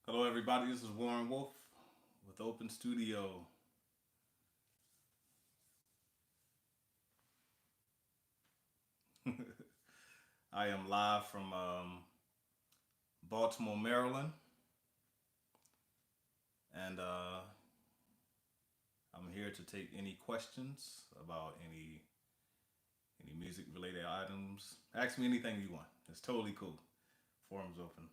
Hello, everybody. This is Warren Wolf with Open Studio. I am live from Baltimore, Maryland, and I'm here to take any questions about any music related items. Ask me anything you want. It's totally cool. Forum's open.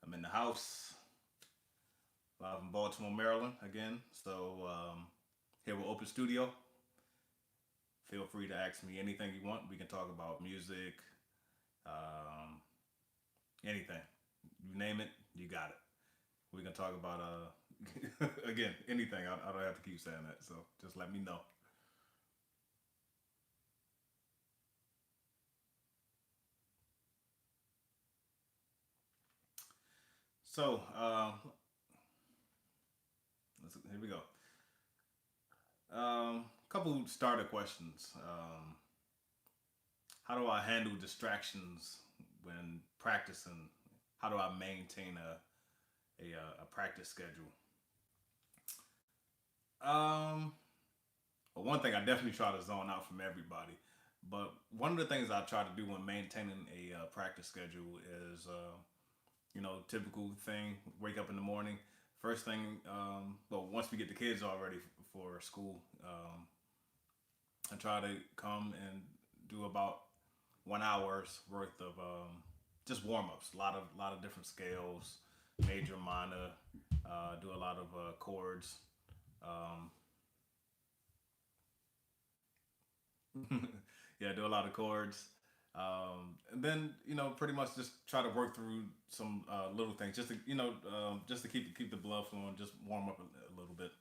I'm in the house, live in Baltimore, Maryland again. So here with Open Studio. Feel free to ask me anything you want. We can talk about music, um, anything. You name it, you got it. We can talk about again anything. I don't have to keep saying that, so just let me know. So here we go. Couple starter questions. How do I handle distractions when practicing? How do I maintain a practice schedule? Um, well, one thing I definitely try to zone out from everybody, but one of the things I try to do when maintaining a practice schedule is typical thing. Wake up in the morning. First thing, well, once we get the kids all ready for school, I try to come and do about 1 hour's worth of just warm ups. A lot of different scales, major, minor. Do a lot of chords. Um, yeah, do a lot of chords. And then pretty much just try to work through some little things, just to just to keep the blood flowing, just warm up a little bit.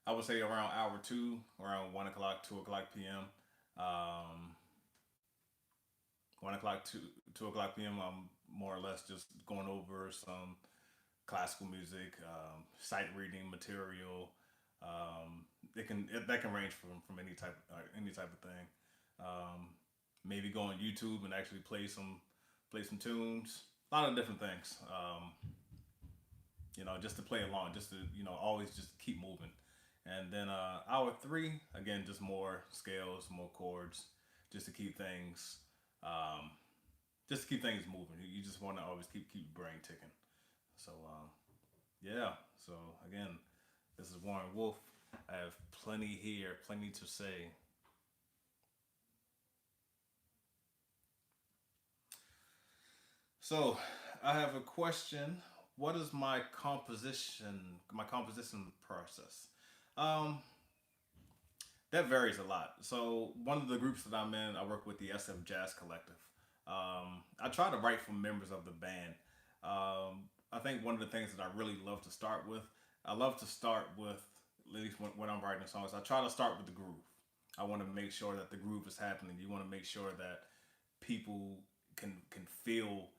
I would say around hour two, around 1 o'clock, 2 o'clock p.m. Um, 1 o'clock, 2 o'clock p.m. I'm more or less just going over some classical music, sight reading material. That can range from any type of thing. Um, Maybe go on YouTube and actually play some tunes. A lot of different things. Just to play along, just to always just keep moving. And then hour three, again, just more scales, more chords, just to keep things, um, just to keep things moving. You just want to always keep your brain ticking. So yeah. So again, this is Warren Wolf. I have plenty here, plenty to say. So I have a question. What is my composition process? Um, that varies a lot. So one of the groups that I'm in, I work with the SF Jazz Collective. I try to write for members of the band. I think one of the things that I really love to start with, I love to start with, at least when I'm writing songs, I try to start with the groove. I want to make sure that the groove is happening. You want to make sure that people can feel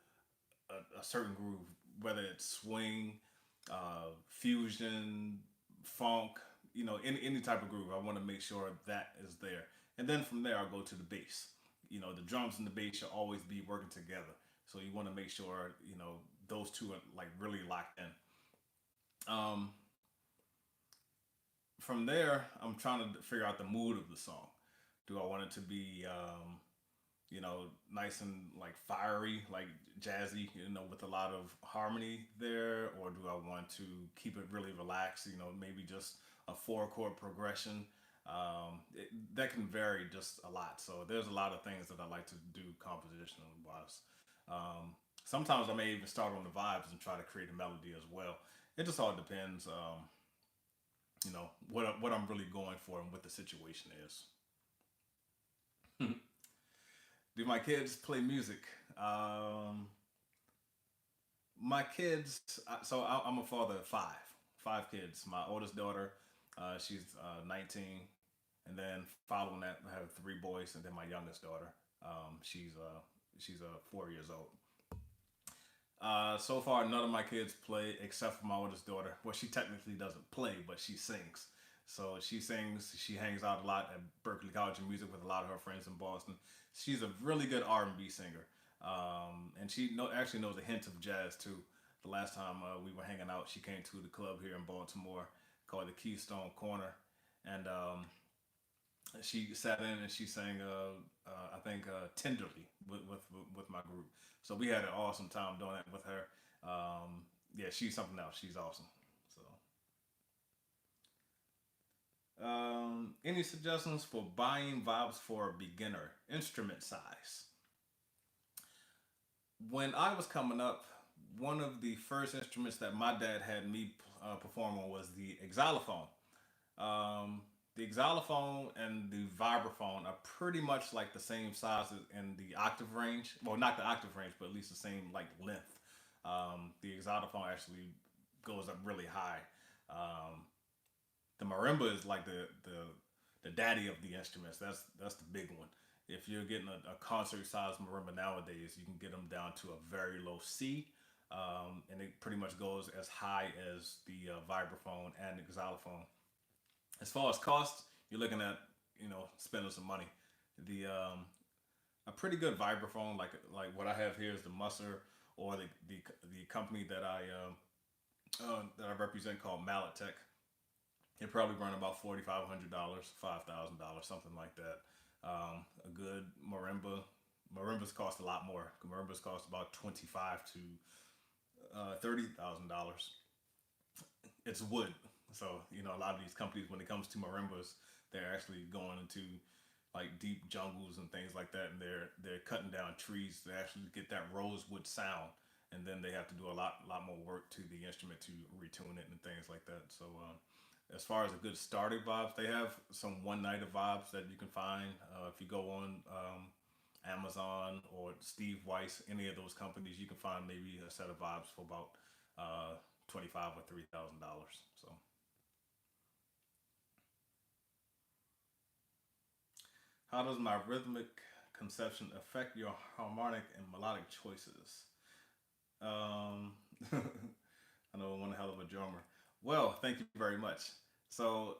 a certain groove, whether it's swing, fusion, funk, any type of groove. I want to make sure that is there, and then from there I'll go to the bass. The drums and the bass should always be working together. So you want to make sure those two are like really locked in. Um, from there, I'm trying to figure out the mood of the song. Do I want it to be nice and like fiery, like jazzy, with a lot of harmony there, or do I want to keep it really relaxed? Maybe just a four-chord progression. That can vary just a lot. So there's a lot of things that I like to do compositional wise. Sometimes I may even start on the vibes and try to create a melody as well. It just all depends, what I'm really going for and what the situation is. Do my kids play music? My kids. I'm a father of five kids. My oldest daughter, she's 19, and then following that, I have three boys, and then my youngest daughter, she's 4 years old. So far, none of my kids play except for my oldest daughter. Well, she technically doesn't play, but she sings. So she sings. She hangs out a lot at Berkeley College of Music with a lot of her friends in Boston. She's a really good R&B singer, and she actually knows a hint of jazz too. The last time we were hanging out, she came to the club here in Baltimore called the Keystone Corner, and she sat in and she sang, I think, "Tenderly" with my group. So we had an awesome time doing that with her. Yeah, she's something else. She's awesome. So, any suggestions for buying vibes for a beginner? Instrument size. When I was coming up, one of the first instruments that my dad had me perform on was the xylophone. Um, the xylophone and the vibraphone are pretty much like the same sizes in the octave range. Well, not the octave range, but at least the same like length. The xylophone actually goes up really high. Um, the marimba is like the daddy of the instruments. That's the big one. If you're getting a concert size marimba nowadays, you can get them down to a very low C, and it pretty much goes as high as the vibraphone and the xylophone. As far as cost, you're looking at spending some money. The A pretty good vibraphone like what I have here is the Musser or the company that I represent called Mallet Tech. It probably run about $4,500, $5,000, something like that. A good marimbas cost a lot more. Marimbas cost about 25 to $30,000. It's wood, so a lot of these companies, when it comes to marimbas, they're actually going into like deep jungles and things like that, and they're cutting down trees to actually get that rosewood sound, and then they have to do a lot more work to the instrument to retune it and things like that. So as far as a good starter vibes, they have some one nighter vibes that you can find if you go on Amazon or Steve Weiss, any of those companies. You can find maybe a set of vibes for about 25 or $3,000. So, how does my rhythmic conception affect your harmonic and melodic choices? Um, I know I'm one hell of a drummer. Well, thank you very much. So,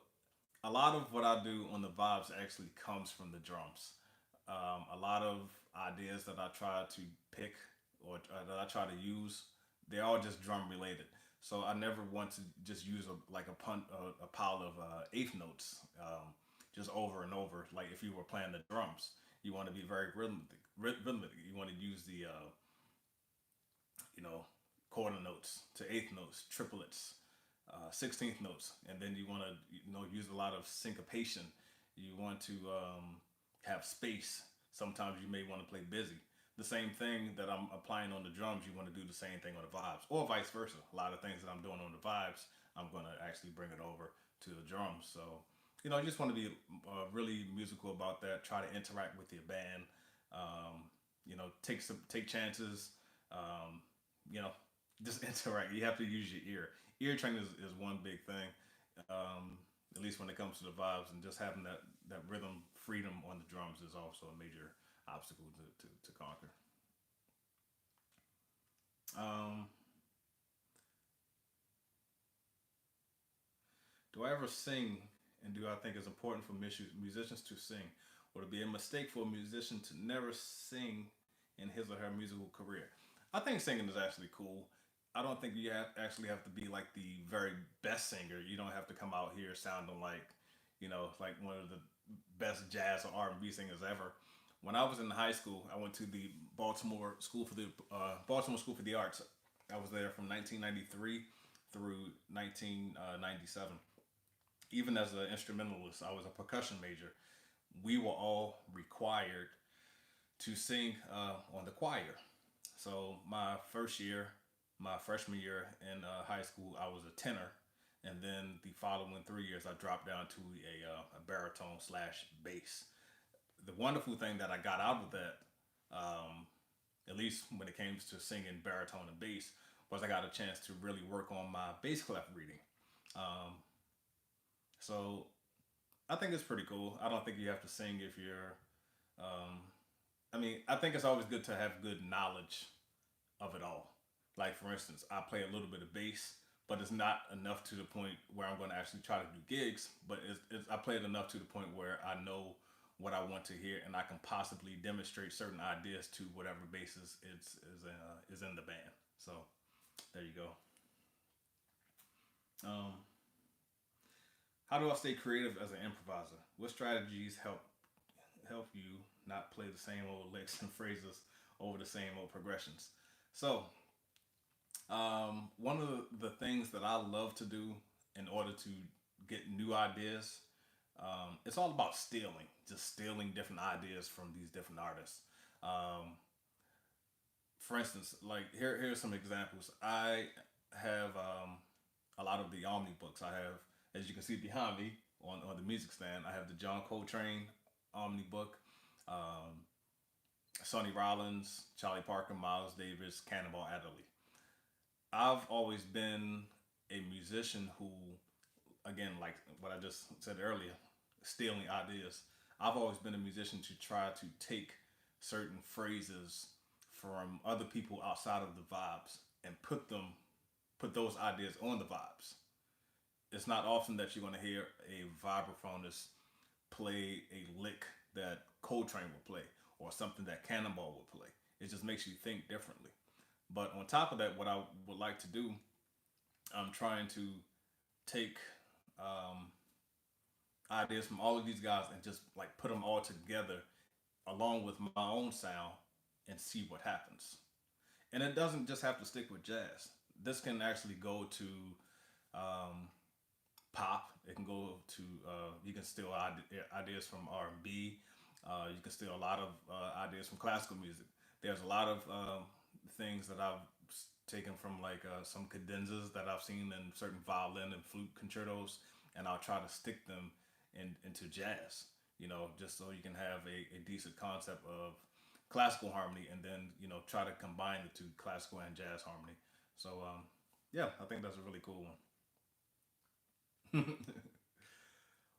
a lot of what I do on the vibes actually comes from the drums. A lot of ideas that I try to pick or that I try to use, they're all just drum related. So I never want to just use a pile of eighth notes just over and over. Like if you were playing the drums, you want to be very rhythmic. Rhythmic. You want to use the you know quarter notes to eighth notes, triplets, 16th notes, and then you want to use a lot of syncopation. You want to have space. Sometimes you may want to play busy. The same thing that I'm applying on the drums, you want to do the same thing on the vibes, or vice versa. A lot of things that I'm doing on the vibes, I'm going to actually bring it over to the drums. So, you just want to be really musical about that. Try to interact with your band. Take chances. Um, you know, just interact. You have to use your ear. Ear training is one big thing. At least when it comes to the vibes, and just having that rhythm freedom on the drums is also a major obstacle to conquer. Um, do I ever sing, and do I think it's important for musicians to sing? Would it be a mistake for a musician to never sing in his or her musical career? I think singing is actually cool. I don't think you actually have to be like the very best singer. You don't have to come out here sounding like one of the best jazz or R&B singers ever. When I was in high school, I went to the Baltimore School for the Arts. I was there from 1993 through 1997. Even as an instrumentalist, I was a percussion major. We were all required to sing on the choir. So my freshman year in high school, I was a tenor, and then the following 3 years, I dropped down to a baritone slash bass. The wonderful thing that I got out of that, um, at least when it came to singing baritone and bass, was I got a chance to really work on my bass clef reading. Um, so I think it's pretty cool. I don't think you have to sing if you're. Um, I mean, I think it's always good to have good knowledge of it all. Like for instance, I play a little bit of bass, but it's not enough to the point where I'm going to actually try to do gigs. But I play it enough to the point where I know what I want to hear, and I can possibly demonstrate certain ideas to whatever basis is in the band. So there you go. Um, how do I stay creative as an improviser? What strategies help you not play the same old licks and phrases over the same old progressions? So one of the things that I love to do in order to get new ideas, it's all about stealing, just stealing different ideas from these different artists. Um, for instance, like here's some examples. I have a lot of the Omni books. I have, as you can see behind me on the music stand, I have the John Coltrane Omni book, um, Sonny Rollins, Charlie Parker, Miles Davis, Cannonball Adderley. I've always been a musician who, again, like what I just said earlier, stealing ideas. I've always been a musician to try to take certain phrases from other people outside of the vibes and put those ideas on the vibes. It's not often that you're going to hear a vibraphonist play a lick that Coltrane would play or something that Cannonball would play. It just makes you think differently. But on top of that, what I would like to do, I'm trying to take um, ideas from all of these guys and just like put them all together along with my own sound and see what happens. And it doesn't just have to stick with jazz. This can actually go to um, pop. It can go to you can steal ideas from R&B. You can steal a lot of ideas from classical music. There's a lot of things that I've taken from like some cadenzas that I've seen in certain violin and flute concertos, and I'll try to stick them into jazz. Just so you can have a decent concept of classical harmony, and then try to combine the two, classical and jazz harmony. So yeah, I think that's a really cool one.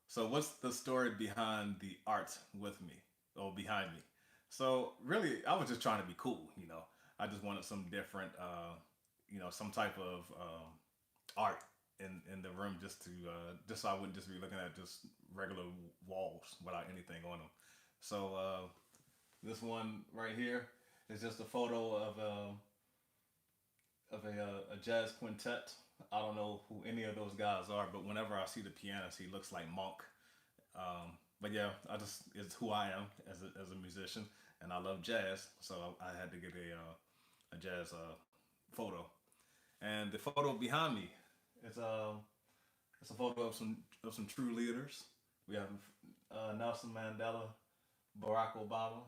So what's the story behind the art with me or behind me? So really, I was just trying to be cool. I just wanted some different, some type of art in the room, just so I wouldn't just be looking at just regular walls without anything on them. So this one right here is just a photo of a jazz quintet. I don't know who any of those guys are, but whenever I see the pianist, he looks like Monk. But yeah, it's who I am as a musician, and I love jazz, so I had to get a jazz photo. And the photo behind me, it's it's a photo of some true leaders. We have Nelson Mandela, Barack Obama,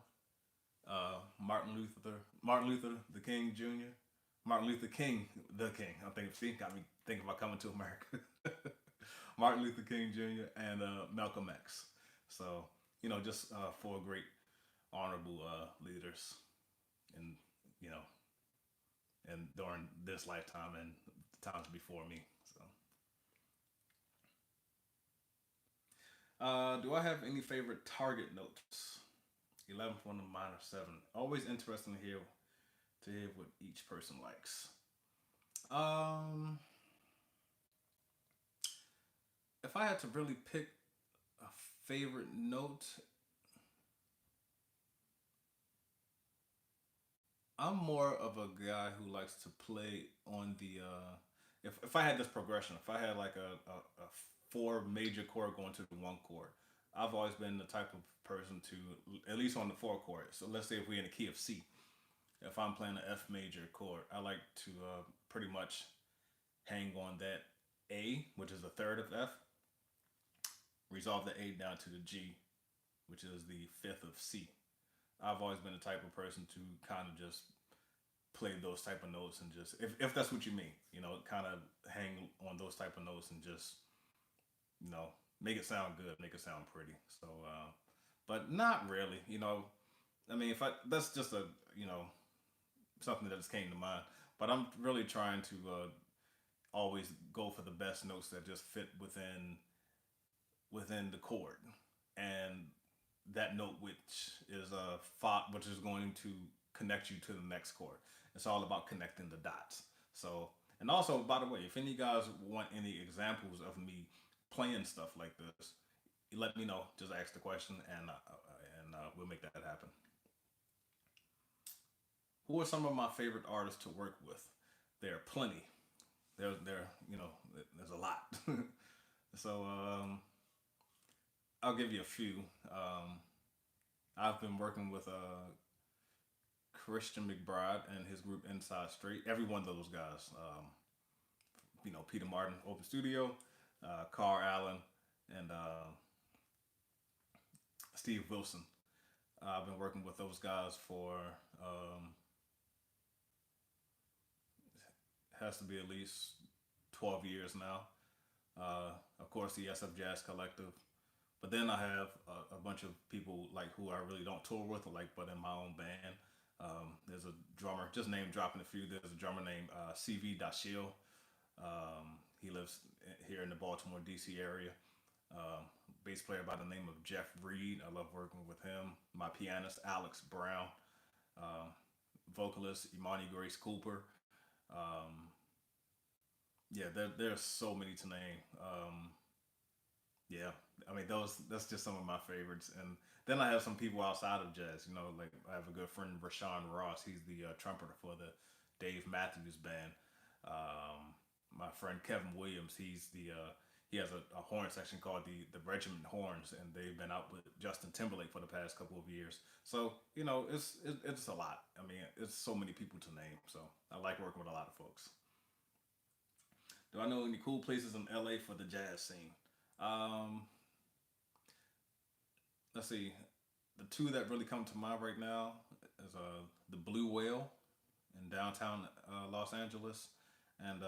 Martin Luther the King Jr., Martin Luther King the King. I'm thinking, see, got me thinking about coming to America. Martin Luther King Jr. and Malcolm X. So just four great honorable leaders, and you know, and during this lifetime and times before me. So, do I have any favorite target notes? 11th one to minor seven. Always interesting to hear what each person likes. Um, if I had to really pick a favorite note, I'm more of a guy who likes to play on the. If I had this progression, if I had like a four major chord going to the one chord, I've always been the type of person to, at least on the four chord. So let's say if we're in the key of C, if I'm playing an F major chord, I like to pretty much hang on that A, which is the third of F, resolve the A down to the G, which is the fifth of C. I've always been the type of person to kind of just play those type of notes and just, if that's what you mean, kind of hang on those type of notes and just, you know, make it sound good, make it sound pretty. So, but not really, I mean, if I, that's just something that just came to mind, but I'm really trying to always go for the best notes that just fit within the chord, and that note which is a fa, which is going to connect you to the next chord. It's all about connecting the dots. So And also, by the way, if any of you guys want any examples of me playing stuff like this, you let me know. Just ask the question, and we'll make that happen. Who are some of my favorite artists to work with? There are plenty. There's a lot. So I'll give you a few. Um, I've been working with Christian McBride and his group Inside Straight. Every one of those guys. Peter Martin, Open Studio, Carl Allen, and Steve Wilson. I've been working with those guys for um, has to be at least 12 years now. Of course, the SF Jazz Collective. But then I have a bunch of people like who I really don't tour with, like, but in my own band. There's a drummer, just name dropping a few. There's a drummer named CV Dashiel. He lives here in the Baltimore, D.C. area. Bass player by the name of Jeff Reed. I love working with him. My pianist, Alex Brown. Um, Vocalist, Imani Grace Cooper. Um, yeah, there's so many to name. Yeah, I mean that's just some of my favorites. And then I have some people outside of jazz. Like I have a good friend Rashawn Ross. He's the trumpeter for the Dave Matthews Band. My friend Kevin Williams. He has a horn section called the Regiment Horns, and they've been out with Justin Timberlake for the past couple of years. So it's a lot. I mean, it's so many people to name. So I like working with a lot of folks. Do I know any cool places in LA for the jazz scene? Um, let's see. The two that really come to mind right now is the Blue Whale in downtown Los Angeles, and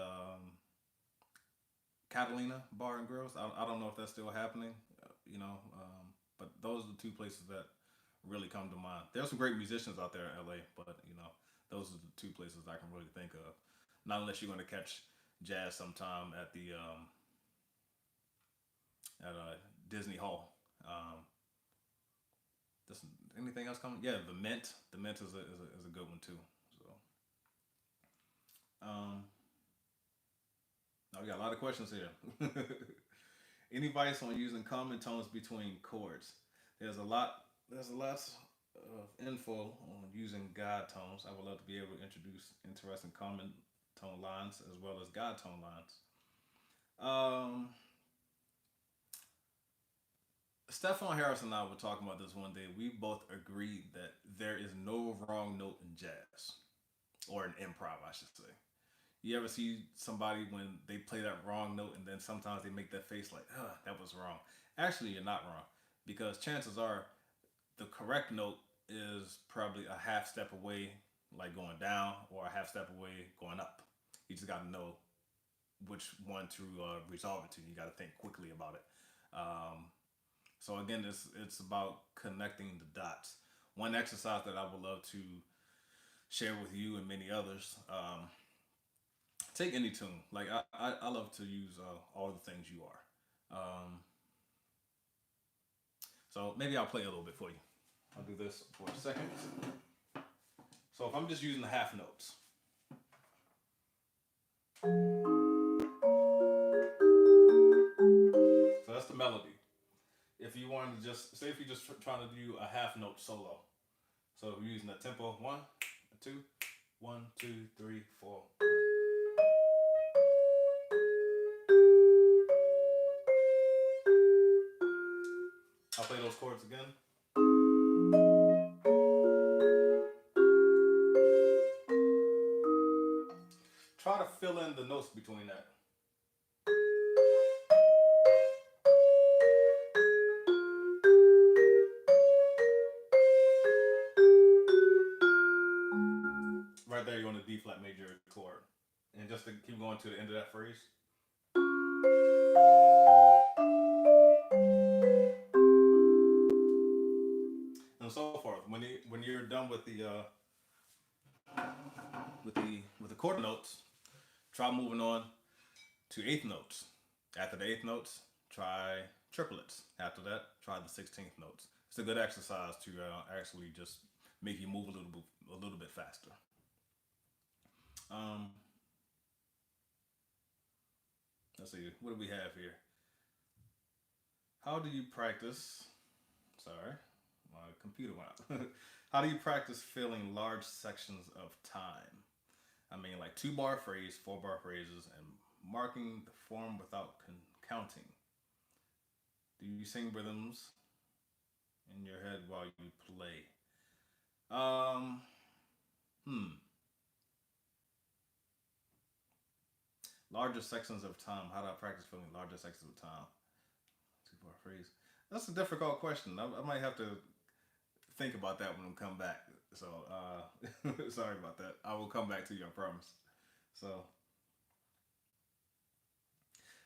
Catalina Bar and Grills. I don't know if that's still happening, but those are the two places that really come to mind. There's some great musicians out there in LA, but those are the two places I can really think of. Not unless you're going to catch jazz sometime at Disney Hall. Does anything else coming? Yeah, the Mint. The Mint is a good one too. So, um, now we got a lot of questions here. Any advice on using common tones between chords? There's a lot. There's a lot of info on using God tones. I would love to be able to introduce interesting common tone lines as well as God tone lines. Um, Stefan Harris and I were talking about this one day. We both agreed that there is no wrong note in jazz or in improv, I should say. You ever see somebody when they play that wrong note and then sometimes they make that face like, that was wrong. Actually, you're not wrong because chances are the correct note is probably a half step away, like going down, or a half step away going up. You just got to know which one to resolve it to. You got to think quickly about it. Um, so again, it's about connecting the dots. One exercise that I would love to share with you and many others. Take any tune. Like I love to use all the things you are. So maybe I'll play a little bit for you. I'll do this for a second. So if I'm just using the half notes, so that's the melody. If you wanted to just say if you're just trying to do a half note solo, so we're using the tempo 1, 2, 1, 2, 3, 4. I'll play those chords again. Try to fill in the notes between that. Right there, you're on the D flat major chord. And just to keep going to the end of that phrase. And so forth. When you're done with the quarter notes, try moving on to eighth notes. After the eighth notes, try triplets. After that, try the 16th notes. It's a good exercise to actually just make you move a little bit faster. Um, Let's see, what do we have here? How do you practice? Sorry, my computer went out. How do you practice filling large sections of time? I mean, like 2 bar phrase, 4 bar phrases, and marking the form without counting. Do you sing rhythms in your head while you play? Um, hmm. Larger sections of time. How do I practice filling larger sections of time? 2 bar phrase. That's a difficult question. I might have to think about that when we come back. So, sorry about that. I will come back to you, I promise. So,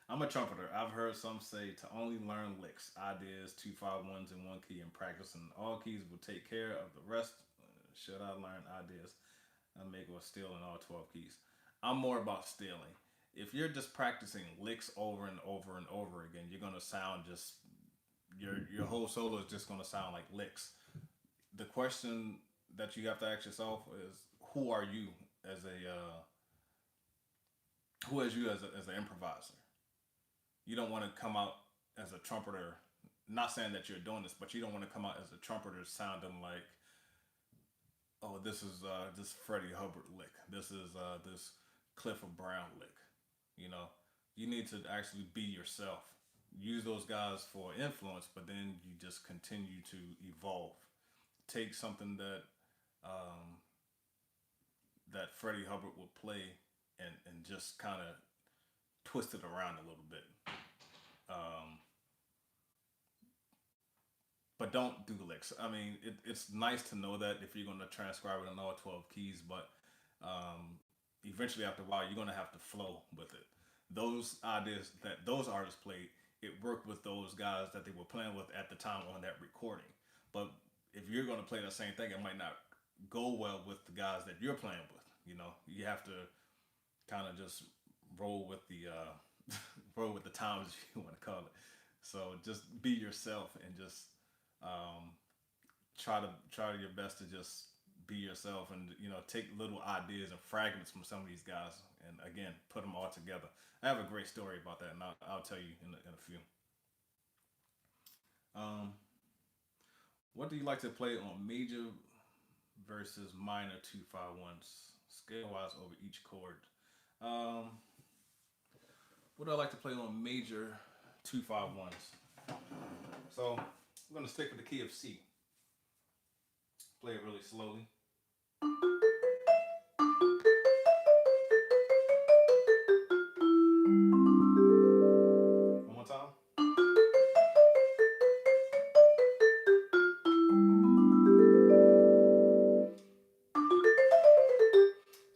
I'm a trumpeter. I've heard some say to only learn licks, ideas, 2 5 1s in one key, and practice, and all keys will take care of the rest. Should I learn ideas I make or steal in all 12 keys? I'm more about stealing. If you're just practicing licks over and over and over again, you're gonna sound just your whole solo is just gonna sound like licks. The question that you have to ask yourself is, who are you as a who is you as an improviser? You don't want to come out as a trumpeter. Not saying that you're doing this, but you don't want to come out as a trumpeter sounding like, oh, this Freddie Hubbard lick. This is this Clifford Brown lick. You know, you need to actually be yourself. Use those guys for influence, but then you just continue to evolve. Take something um, that Freddie Hubbard would play and just kind of twist it around a little bit. Um, but don't do licks. I mean, it's nice to know that if you're going to transcribe it in all 12 keys, but um, eventually after a while, you're going to have to flow with it. Those ideas that those artists played, it worked with those guys that they were playing with at the time on that recording. But if you're going to play the same thing, it might not go well with the guys that you're playing with. You know, you have to kind of just roll with the roll with the times, if you want to call it. So just be yourself and just um, try your best to just be yourself, and take little ideas and fragments from some of these guys, and again put them all together. I have a great story about that, and I'll tell you in a few. Um, what do you like to play on major versus minor 2 5 1s scale wise over each chord? Um, what do I like to play on major 2 5 1s? So I'm gonna stick with the key of C. Play it really slowly. One more time.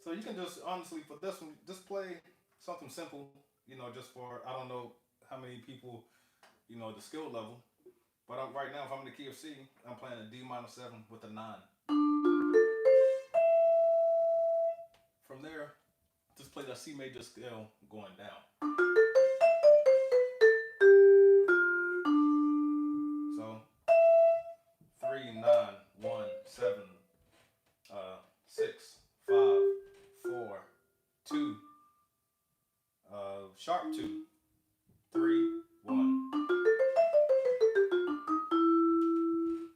So you can just honestly for this one, just play something simple. Just for I don't know how many people the skill level, but right now if I'm in the key of C, I'm playing a D minor 7 with a 9. From there, just play that C major scale going down. So 3 9 1 7 6 5 4 2 sharp 2 3 1.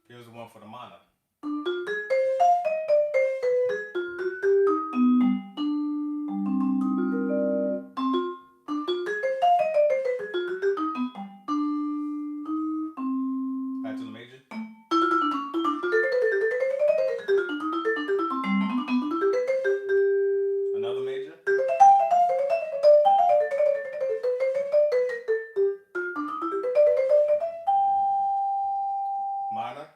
Here's the one for the minor. Back to the major. Another major. Minor.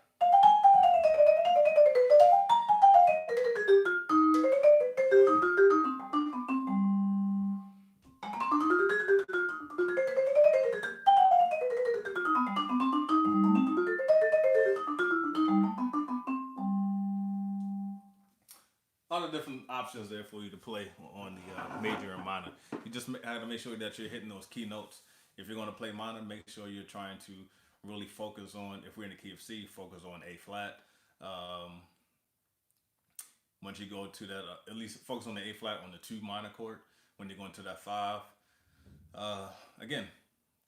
A lot of different options there for you to play on the major and minor. You just have to make sure that you're hitting those key notes. If you're going to play minor, make sure you're trying to really focus on, if we're in the key of C, focus on A flat. Um, Once you go to that, at least focus on the A flat on the 2 minor chord. When you go into that 5, Again,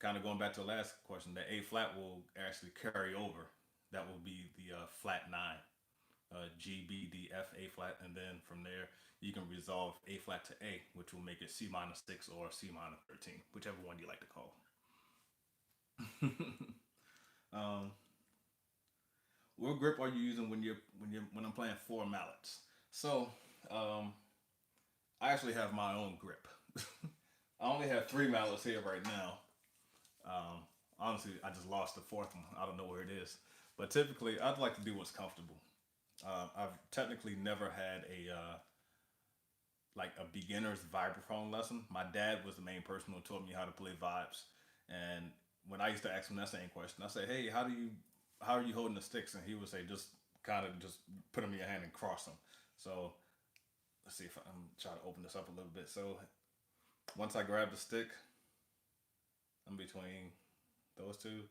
kind of going back to the last question, the A flat will actually carry over. That will be the flat nine, G, B, D, F, A flat, and then from there you can resolve A flat to A, which will make it C minor 6 or C minor 13, whichever one you like to call. um, what grip are you using when I'm playing four mallets? So um, I actually have my own grip. I only have three mallets here right now. Um, Honestly, I just lost the fourth one. I don't know where it is. But typically, I'd like to do what's comfortable. I've technically never had a like a beginner's vibraphone lesson. My dad was the main person who taught me how to play vibes. And when I used to ask him that same question, I say, "Hey, how are you holding the sticks?" And he would say, "Just kind of just put them in your hand and cross them." So let's see if I'm trying to open this up a little bit. So once I grab the stick, I'm between those two,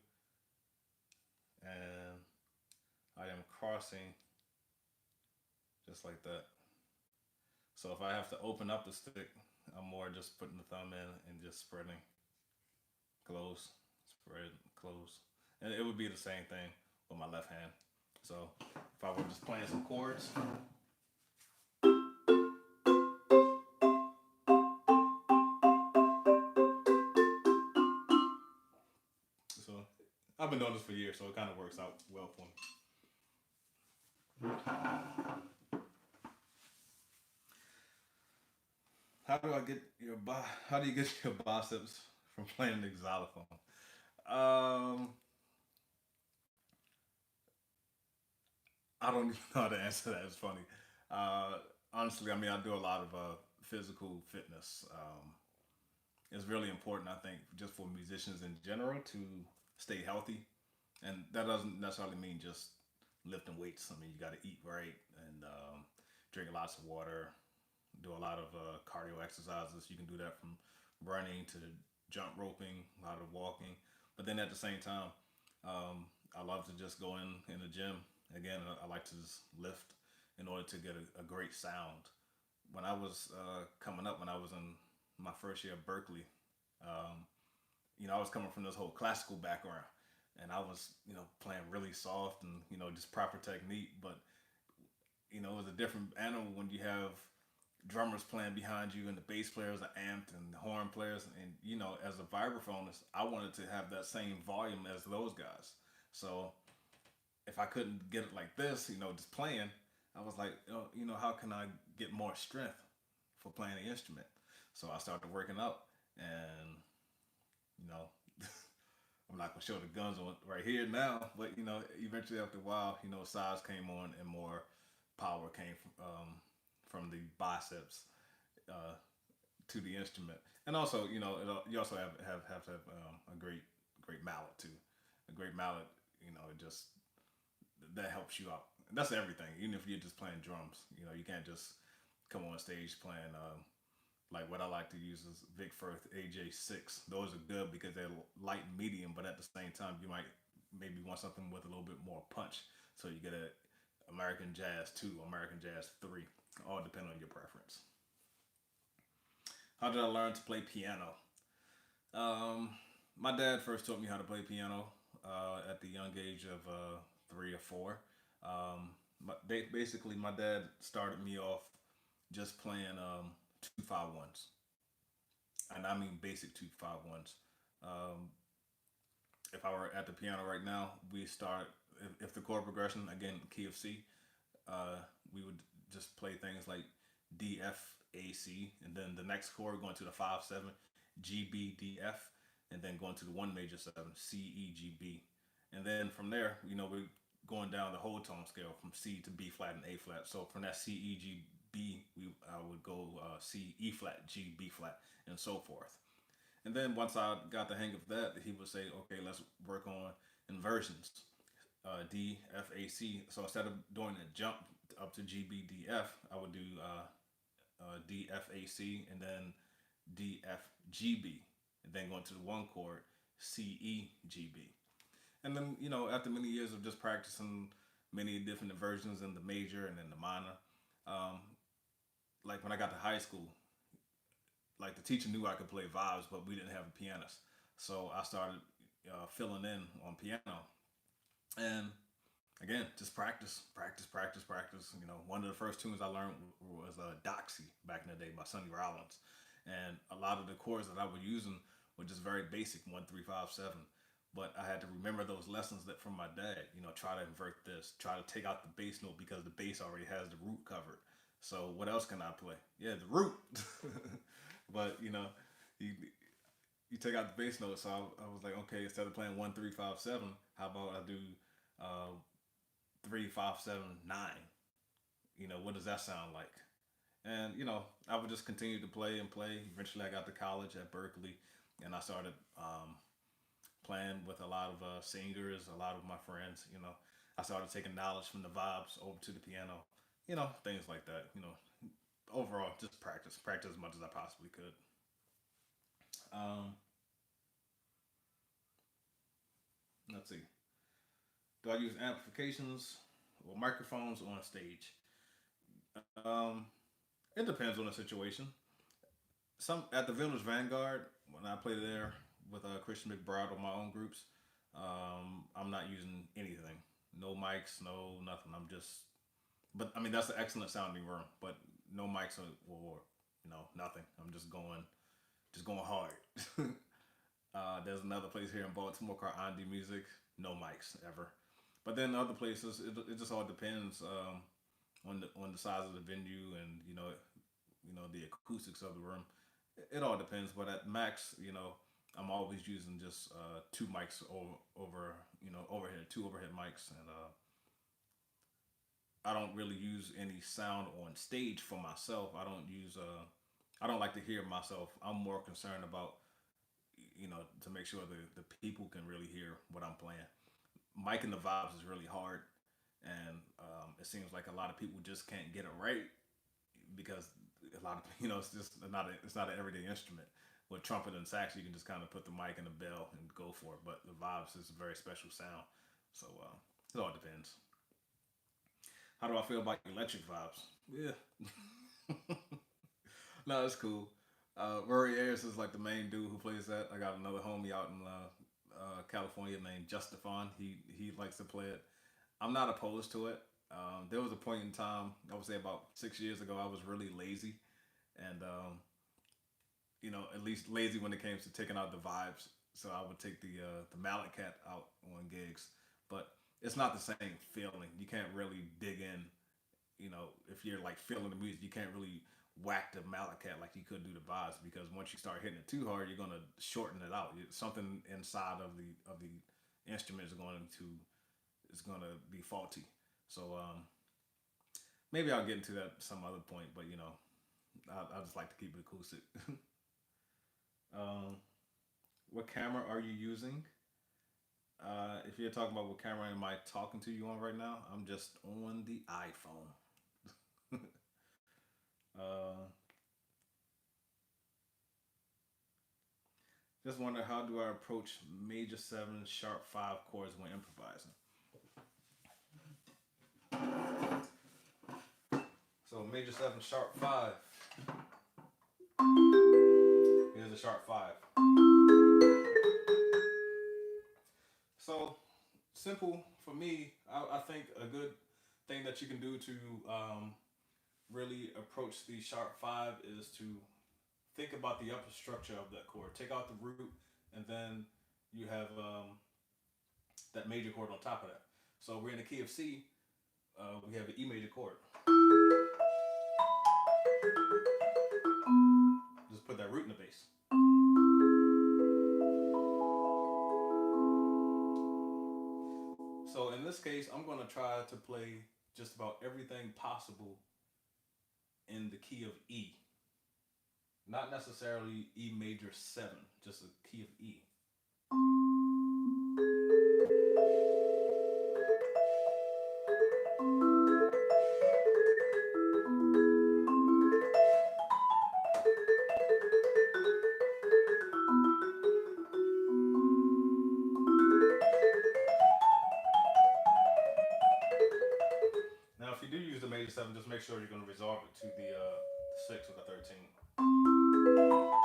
and I am crossing just like that. So if I have to open up the stick, I'm more just putting the thumb in and just spreading, close, spread, close. And it would be the same thing with my left hand. So if I were just playing some chords, so I've been doing this for years, so it kind of works out well for me. How do I get your How do you get your biceps from playing the xylophone? Um, I don't even know how to answer that. It's funny. Uh, Honestly, I mean, I do a lot of physical fitness. It's really important, I think, just for musicians in general to stay healthy, and that doesn't necessarily mean just lifting weights. I mean, you got to eat right and drink lots of water, do a lot of cardio exercises. You can do that from running to jump roping, a lot of walking. But then at the same time, I love to just go in the gym. Again, I like to just lift in order to get a great sound. When I was coming up, when I was in my first year at Berkeley, um, I was coming from this whole classical background, and I was, playing really soft and just proper technique. But it was a different animal when you have drummers playing behind you and the bass players are amped and the horn players, and as a vibraphonist, I wanted to have that same volume as those guys. So if I couldn't get it like this, just playing, I was like, how can I get more strength for playing the instrument? So I started working out, and you know, I'm not gonna show the guns on right here now, but eventually after a while, size came on and more power came from the biceps uh, to the instrument, and also you also have to have a great mallet too. A great mallet, it just that helps you out. That's everything. Even if you're just playing drums, you can't just come on stage playing. Like what I like to use is Vic Firth AJ6. Those are good because they're light and medium, but at the same time, you might maybe want something with a little bit more punch. So you get a American Jazz 2, American Jazz 3, all depend on your preference. How did I learn to play piano? Um, my dad first taught me how to play piano at the young age of 3 or 4. Basically, my dad started me off just playing 2 5 1s, and I mean basic 2 5 1s. Um, if I were at the piano right now, we start if the chord progression again key of C, we would just play things like D F A C, and then the next chord going to the 5 7 G B D F, and then going to the one major 7 C E G B, and then from there, we're going down the whole tone scale from C to B flat and A flat. So from that C E G B, I would go C E flat G B flat and so forth. And then once I got the hang of that, he would say, okay, let's work on inversions. D F A C. So instead of doing a jump up to G B D F, I would do D F A C and then D F G B, and then going to the one chord C E G B. And then after many years of just practicing many different versions in the major and in the minor, um, like when I got to high school, like the teacher knew I could play vibes, but we didn't have a pianist. So I started filling in on piano, and again, just practice, practice, practice, practice. You know, one of the first tunes I learned was Doxy back in the day by Sonny Rollins, and a lot of the chords that I was using were just very basic, 1 3 5 7. But I had to remember those lessons that from my dad. You know, try to invert this, try to take out the bass note because the bass already has the root covered. So what else can I play? Yeah, the root. But you you take out the bass note. So I was like, okay, instead of playing 1 3 5 7, how about I do uh, 3 5 7 9? What does that sound like? And I would just continue to play and play. Eventually, I got to college at Berkeley, and I started playing with a lot of singers, a lot of my friends. I started taking knowledge from the vibes over to the piano. Things like that. Overall, just practice, practice as much as I possibly could. Um, let's see. Do I use amplifications or microphones on stage? Um, it depends on the situation. Some at the Village Vanguard when I play there with Christian McBride on my own groups. I'm not using anything, no mics, no nothing. I'm just, but I mean that's an excellent sounding room, but no mics or nothing. I'm just going hard. There's another place here in Baltimore called Andy Music, no mics ever. But then other places, it just all depends on the size of the venue and the acoustics of the room. It all depends, but at max, I'm always using just two mics over overhead, two overhead mics, and I don't really use any sound on stage for myself. I don't like to hear myself. I'm more concerned about to make sure the people can really hear what I'm playing. Miking the vibes is really hard, and it seems like a lot of people just can't get it right because a lot of it's not an everyday instrument. With trumpet and sax, you can just kind of put the mic and the bell and go for it. But the vibes is a very special sound, so it all depends. How do I feel about electric vibes? Yeah, no, it's cool. Rory Ayers is like the main dude who plays that. I got another homie out in California named Justifon. He likes to play it. I'm not opposed to it. There was a point in time, I would say about 6 years ago, I was really lazy, and at least lazy when it came to taking out the vibes. So I would take the mallet cat out on gigs, but it's not the same feeling. You can't really dig in. If you're like feeling the music, you can't really whack the mallet cat like you could do the vibes because once you start hitting it too hard, you're gonna shorten it out. Something inside of the instrument is going to be faulty. So maybe I'll get into that some other point, but I just like to keep it acoustic. um, what camera are you using? If you're talking about what camera am I talking to you on right now, I'm just on the iPhone. uh, just wonder how do I approach major 7 sharp 5 chords when improvising. So major 7 sharp 5. Here's a sharp 5. So simple for me. I think a good thing that you can do to really approach the sharp 5 is to think about the upper structure of that chord. Take out the root, and then you have that major chord on top of that. So we're in the key of C. We have an E major chord. Just put that root in the bass. So in this case, I'm going to try to play just about everything possible in the key of E. Not necessarily E major 7, just a key of E. Now, if you do use the major 7, just make sure you're going to resolve it to the 6 or the 13.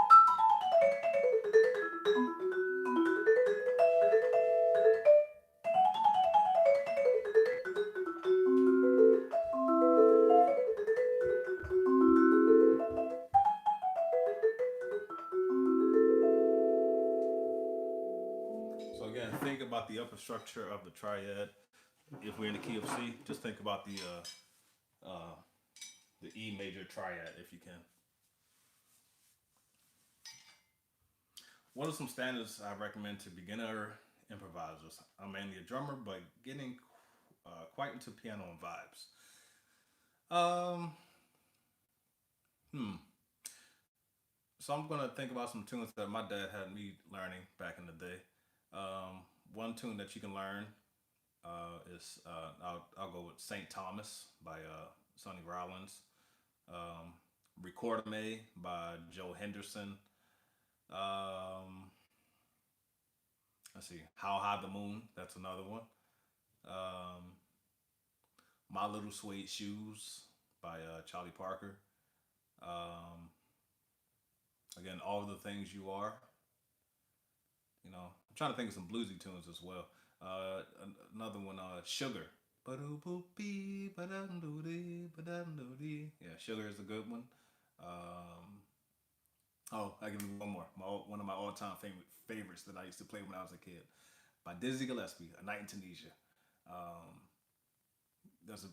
about the upper structure of the triad, if we're in the key of C, just think about the E major triad if you can. What are some standards I recommend to beginner improvisers? I'm mainly a drummer, but getting quite into piano and vibes. Um, hmm. So I'm gonna think about some tunes that my dad had me learning back in the day. One tune that you can learn is I'll go with Saint Thomas by Sonny Rollins. Um, Record Me by Joe Henderson. Um, let's see, How High the Moon. That's another one. Um, My Little Suede Shoes by Charlie Parker. Um, again, All the Things You Are. I'm trying to think of some bluesy tunes as well. Another one, Sugar. Yeah, Sugar is a good one. Um, oh, I give you one more. One of my all-time favorites that I used to play when I was a kid, by Dizzy Gillespie, A Night in Tunisia. Um, there's a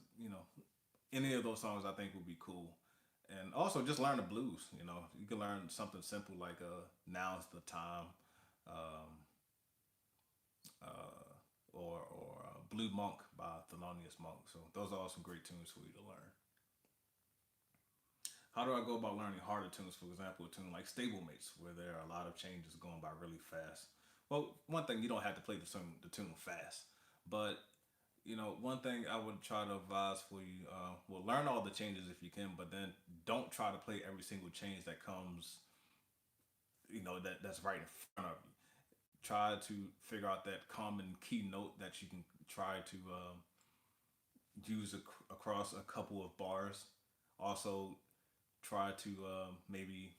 any of those songs I think would be cool. And also just learn the blues. You can learn something simple like "Now's the Time," um, uh, or "Blue Monk" by Thelonious Monk. So those are all some great tunes for you to learn. How do I go about learning harder tunes? For example, a tune like "Stablemates," where there are a lot of changes going by really fast. Well, one thing, you don't have to play the tune fast, but one thing I would try to advise for you, well, learn all the changes if you can, but then don't try to play every single change that comes, that's right in front of you. Try to figure out that common key note that you can try to use across a couple of bars. Also, try to maybe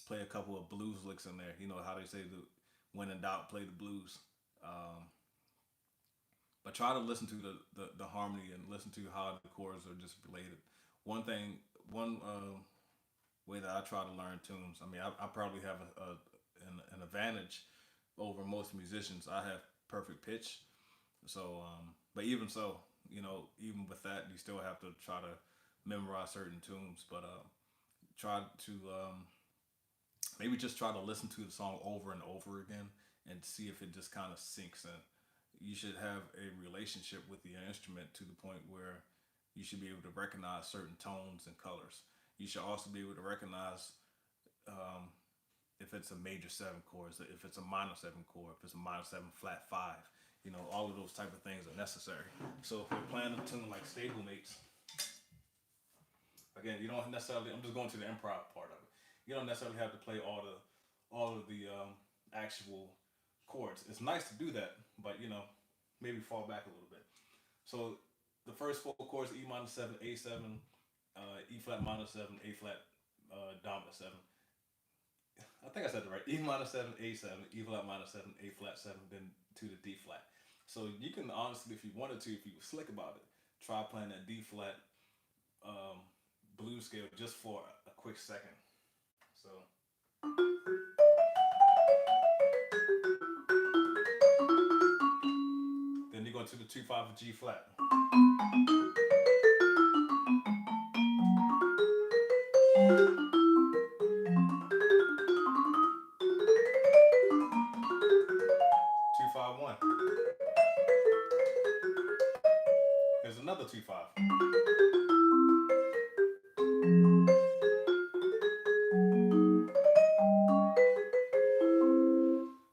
play a couple of blues licks in there. You know how they say the when in doubt, play the blues. Um, but try to listen to the harmony and listen to how the chords are just related. One way that I try to learn tunes. I mean, I probably have an advantage over most musicians. I have perfect pitch, so but even so, even with that, you still have to try to memorize certain tunes. But try to maybe just try to listen to the song over and over again and see if it just kind of sinks in. You should have a relationship with the instrument to the point where you should be able to recognize certain tones and colors. You should also be able to recognize um, if it's a major seven chord, if it's a minor seven chord, if it's a minor seven flat five. All of those type of things are necessary. So if we're playing a tune like Stablemates, again, you don't necessarily. I'm just going to the improv part of it. You don't necessarily have to play all of the actual chords. It's nice to do that, but maybe fall back a little bit. So the first four chords: E minor seven, A seven, E flat minor seven, A flat dominant seven. I think I said it right. E minor seven, A seven, E flat minor seven, A flat seven, then to the D flat. So you can honestly, if you wanted to, if you were slick about it, try playing that D flat um, blues scale just for a quick second. So then you go to the 2/5 of G flat. 2/5 1. Here's another 2/5.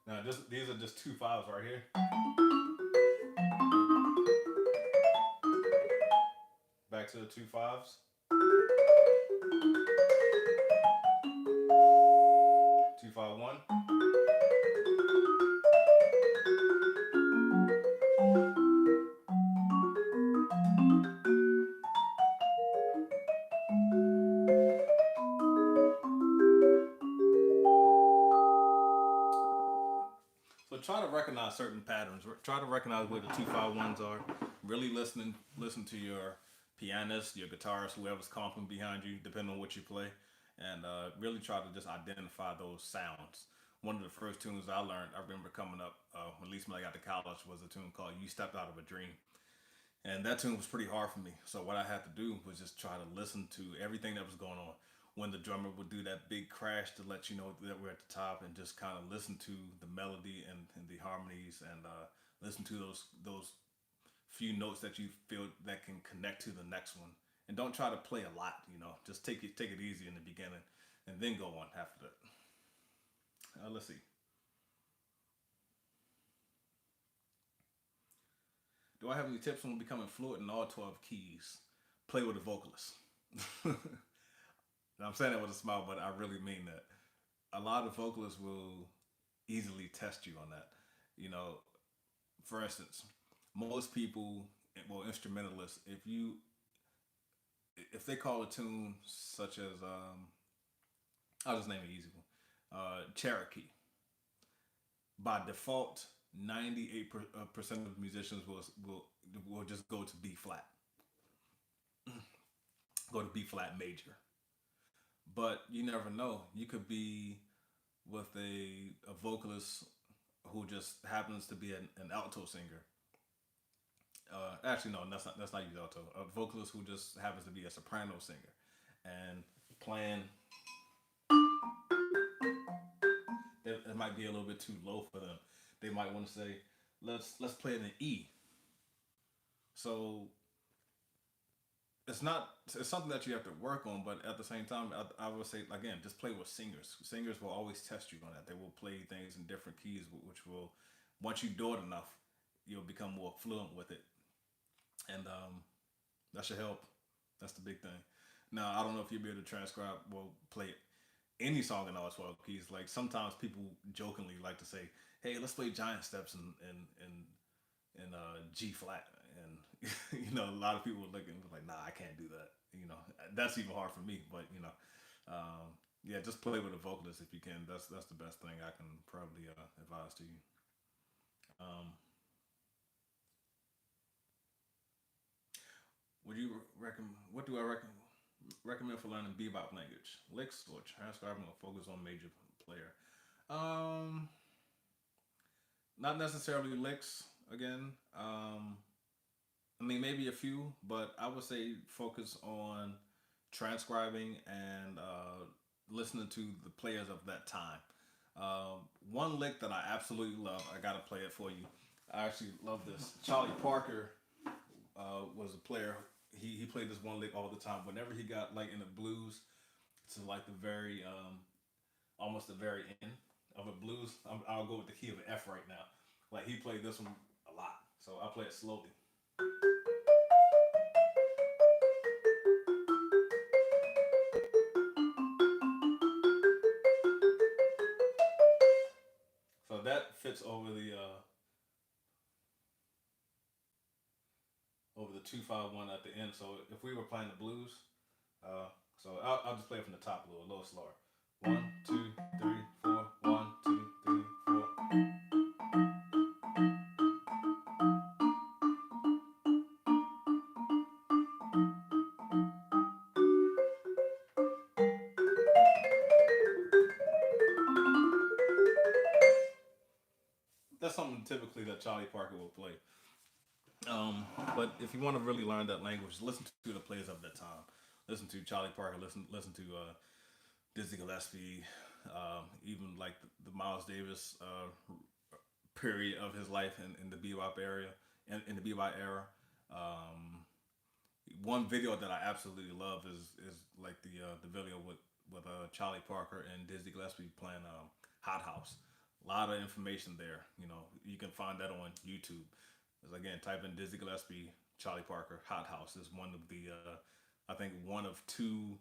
Now these are just 2/5s right here. Back to the 2/5s. 2/5 1. So try to recognize certain patterns. Try to recognize where the 2/5 1s are. Really listen to your pianist, your guitarist, whoever's comping behind you, depending on what you play, and really try to just identify those sounds. one of the first tunes I learned, I remember coming up, at least when I got to college, was a tune called "You Stepped Out of a Dream," and that tune was pretty hard for me. So what I had to do was just try to listen to everything that was going on. When the drummer would do that big crash to let you know that we're at the top, and just kind of listen to the melody and the harmonies, and listen to those few notes that you feel that can connect to the next one. And don't try to play a lot. Just take it easy in the beginning, and then go on after that. Let's see. Do I have any tips on becoming fluent in all 12 keys? Play with a vocalist. I'm saying that with a smile, but I really mean that. A lot of vocalists will easily test you on that. You know, for instance, most people, well, instrumentalists, if they call a tune such as I'll just name an easy one, Cherokee. By default, 98% of musicians will just go to B flat, go to B flat major. But you never know. You could be with a vocalist who just happens to be an alto singer. Actually, no, that's not use alto. A vocalist who just happens to be a soprano singer, and playing it might be a little bit too low for them. They might want to say, let's play it in E. So it's something that you have to work on, but at the same time, I would say again, just play with singers. Singers will always test you on that. They will play things in different keys, which will, once you do it enough, you'll become more fluent with it, and that should help. That's the big thing. Now, I don't know if you'll be able to transcribe, well, play any song in all 12 keys. Like sometimes people jokingly like to say, "Hey, let's play giant steps in G flat," and a lot of people are looking like, "Nah, I can't do that." That's even hard for me. But yeah, just play with a vocalist if you can. That's the best thing I can probably advise to you. Um, would you recommend? What do I recommend for learning bebop language? Licks or transcribing or focus on major player? Um, Not necessarily licks again. I mean, maybe a few, but I would say focus on transcribing and listening to the players of that time. One lick that I absolutely love, I gotta play it for you. I actually love this. Charlie Parker was a player. He played this one lick all the time. Whenever he got like in the blues, to like the very almost the very end of a blues, I'll go with the key of an F right now. Like he played this one a lot, so I'll play it slowly. So that fits over the 2-5-1 at the end. So if we were playing the blues, so I'll just play it from the top a little slower. 1, 2, 3, 4. 1, 2, 3, 4. That's something typically that Charlie Parker will play. Um, but if you want to really learn that language, listen to the players of that time. Listen to Charlie Parker. Listen to Dizzy Gillespie. Even like the Miles Davis period of his life in the bebop area, in the bebop era. Um, One video that I absolutely love is like the video with Charlie Parker and Dizzy Gillespie playing Hot House. A lot of information there. You can find that on YouTube. As again, type in Dizzy Gillespie, Charlie Parker, Hot House is one of the I think one of two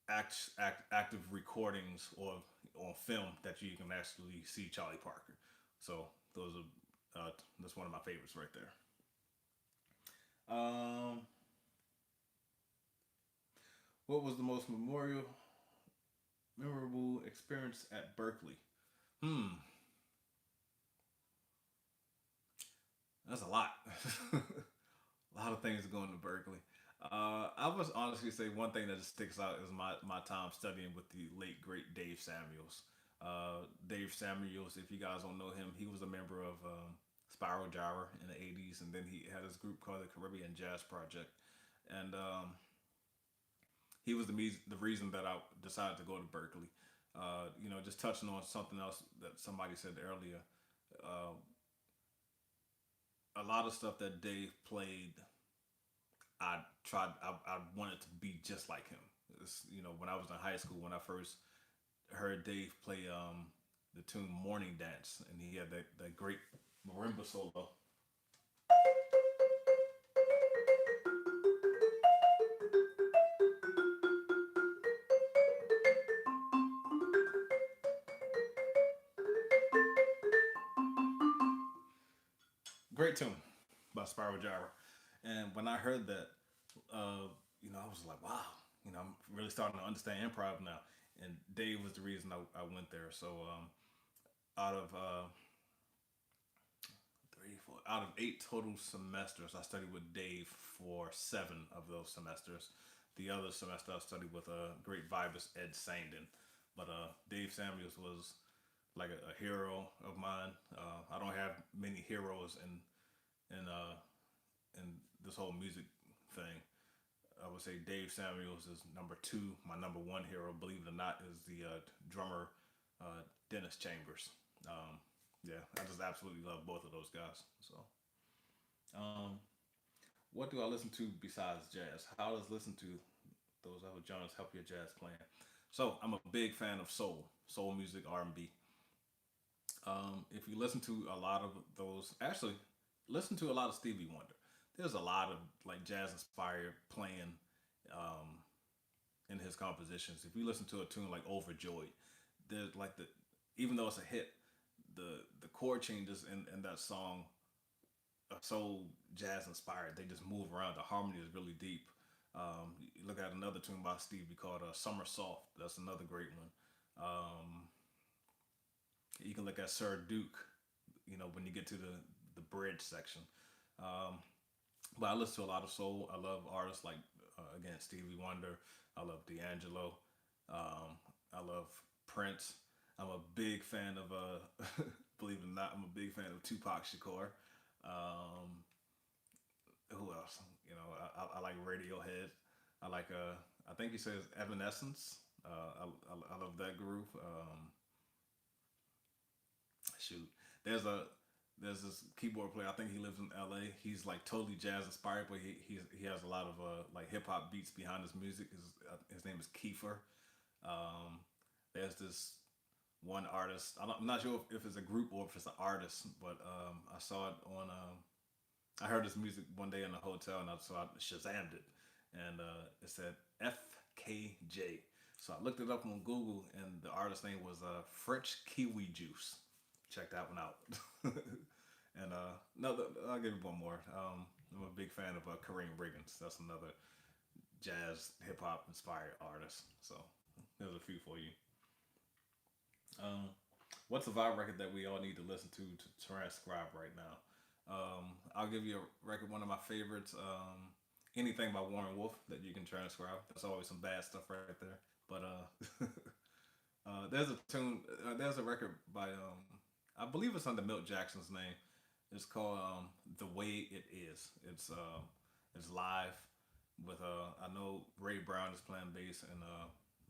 active recordings or on film that you can actually see Charlie Parker. So those are that's one of my favorites right there. Um, what was the most memorable experience at Berkeley? Hmm, that's a lot. A lot of things going to Berkeley. I must honestly say one thing that just sticks out is my time studying with the late great Dave Samuels. Dave Samuels, if you guys don't know him, he was a member of Spiral Gyra in the '80s, and then he had this group called the Caribbean Jazz Project, and he was the reason that I decided to go to Berkeley. Just touching on something else that somebody said earlier, uh, a lot of stuff that Dave played, I wanted to be just like him. When I was in high school, when I first heard Dave play the tune Morning Dance, and he had that great marimba solo. Great tune by Spiral Gyra. And when I heard that, I was like, wow, I'm really starting to understand improv now. And Dave was the reason I went there. So out of three, four, out of eight total semesters, I studied with Dave for seven of those semesters. The other semester I studied with a great vibist, Ed Sandin. But Dave Samuels was like a hero of mine. I don't have many heroes in in this whole music thing. I would say Dave Samuels is number two. My number one hero, believe it or not, is the drummer Dennis Chambers. Um, yeah, I just absolutely love both of those guys. So, um, what do I listen to besides jazz? How does listen to those other genres help your jazz playing? So, I'm a big fan of soul music, R&B. If you listen to a lot of those, actually, listen to a lot of Stevie Wonder. There's a lot of like jazz inspired playing um, in his compositions. If you listen to a tune like Overjoyed, there's like the even though it's a hit, the chord changes in that song are so jazz inspired. They just move around. The harmony is really deep. You look at another tune by Stevie called "Summer Soft." That's another great one. You can look at Sir Duke. When you get to the bridge section. Um, but I listen to a lot of soul. I love artists like again Stevie Wonder. I love D'Angelo. I love Prince. I'm a big fan of believe it or not, I'm a big fan of Tupac Shakur. Um, who else? I like Radiohead. I like I think he says Evanescence. I love that group. Shoot, there's a there's this keyboard player. I think he lives in L.A. He's like totally jazz inspired, but he has a lot of like hip hop beats behind his music. His name is Kiefer. Um, there's this one artist. I'm not sure if it's a group or if it's an artist, but I saw it on. I heard his music one day in a hotel, and so I Shazammed it, and it said FKJ. So I looked it up on Google, and the artist name was French Kiwi Juice. Check that one out. And no, I'll give you one more. I'm a big fan of Kareem Riggins. That's another jazz hip hop inspired artist. So there's a few for you. Um, what's a vibe record that we all need to listen to transcribe right now? I'll give you a record, one of my favorites. Anything by Warren Wolf that you can transcribe. That's always some bad stuff right there. But there's a tune. There's a record by I believe it's under Milt Jackson's name. It's called "The Way It Is." It's live with I know Ray Brown is playing bass and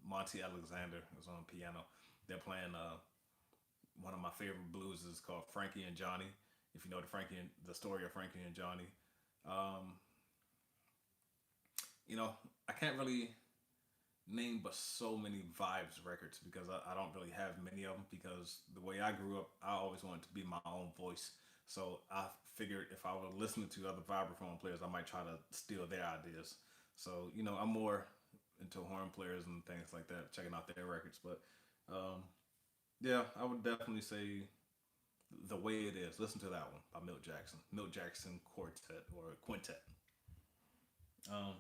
Monty Alexander is on piano. They're playing one of my favorite blues is called Frankie and Johnny. If you know the story of Frankie and Johnny, um, I can't really name but so many vibes records because I don't really have many of them because the way I grew up, I always wanted to be my own voice. So I figured if I were listening to other vibraphone players, I might try to steal their ideas. So I'm more into horn players and things like that, checking out their records. But um, yeah, I would definitely say the way it is. Listen to that one by Milt Jackson, Milt Jackson Quartet or Quintet. Um,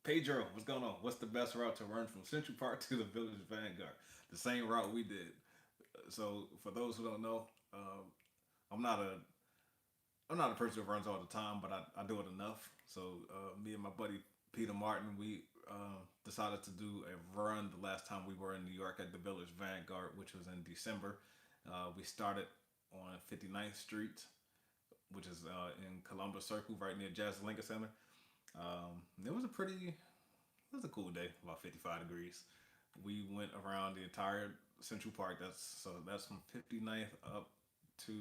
Pedro, what's going on? What's the best route to run from Central Park to the Village Vanguard? The same route we did. So for those who don't know, I'm not a I'm not a person who runs all the time, but I do it enough. So me and my buddy Peter Martin, we decided to do a run the last time we were in New York at the Village Vanguard, which was in December. We started on 59th Street, which is in Columbus Circle, right near Jazz Lincoln Center. It was a pretty, it was a cool day, about 55 degrees. We went around the entire Central Park. That's from 59th up to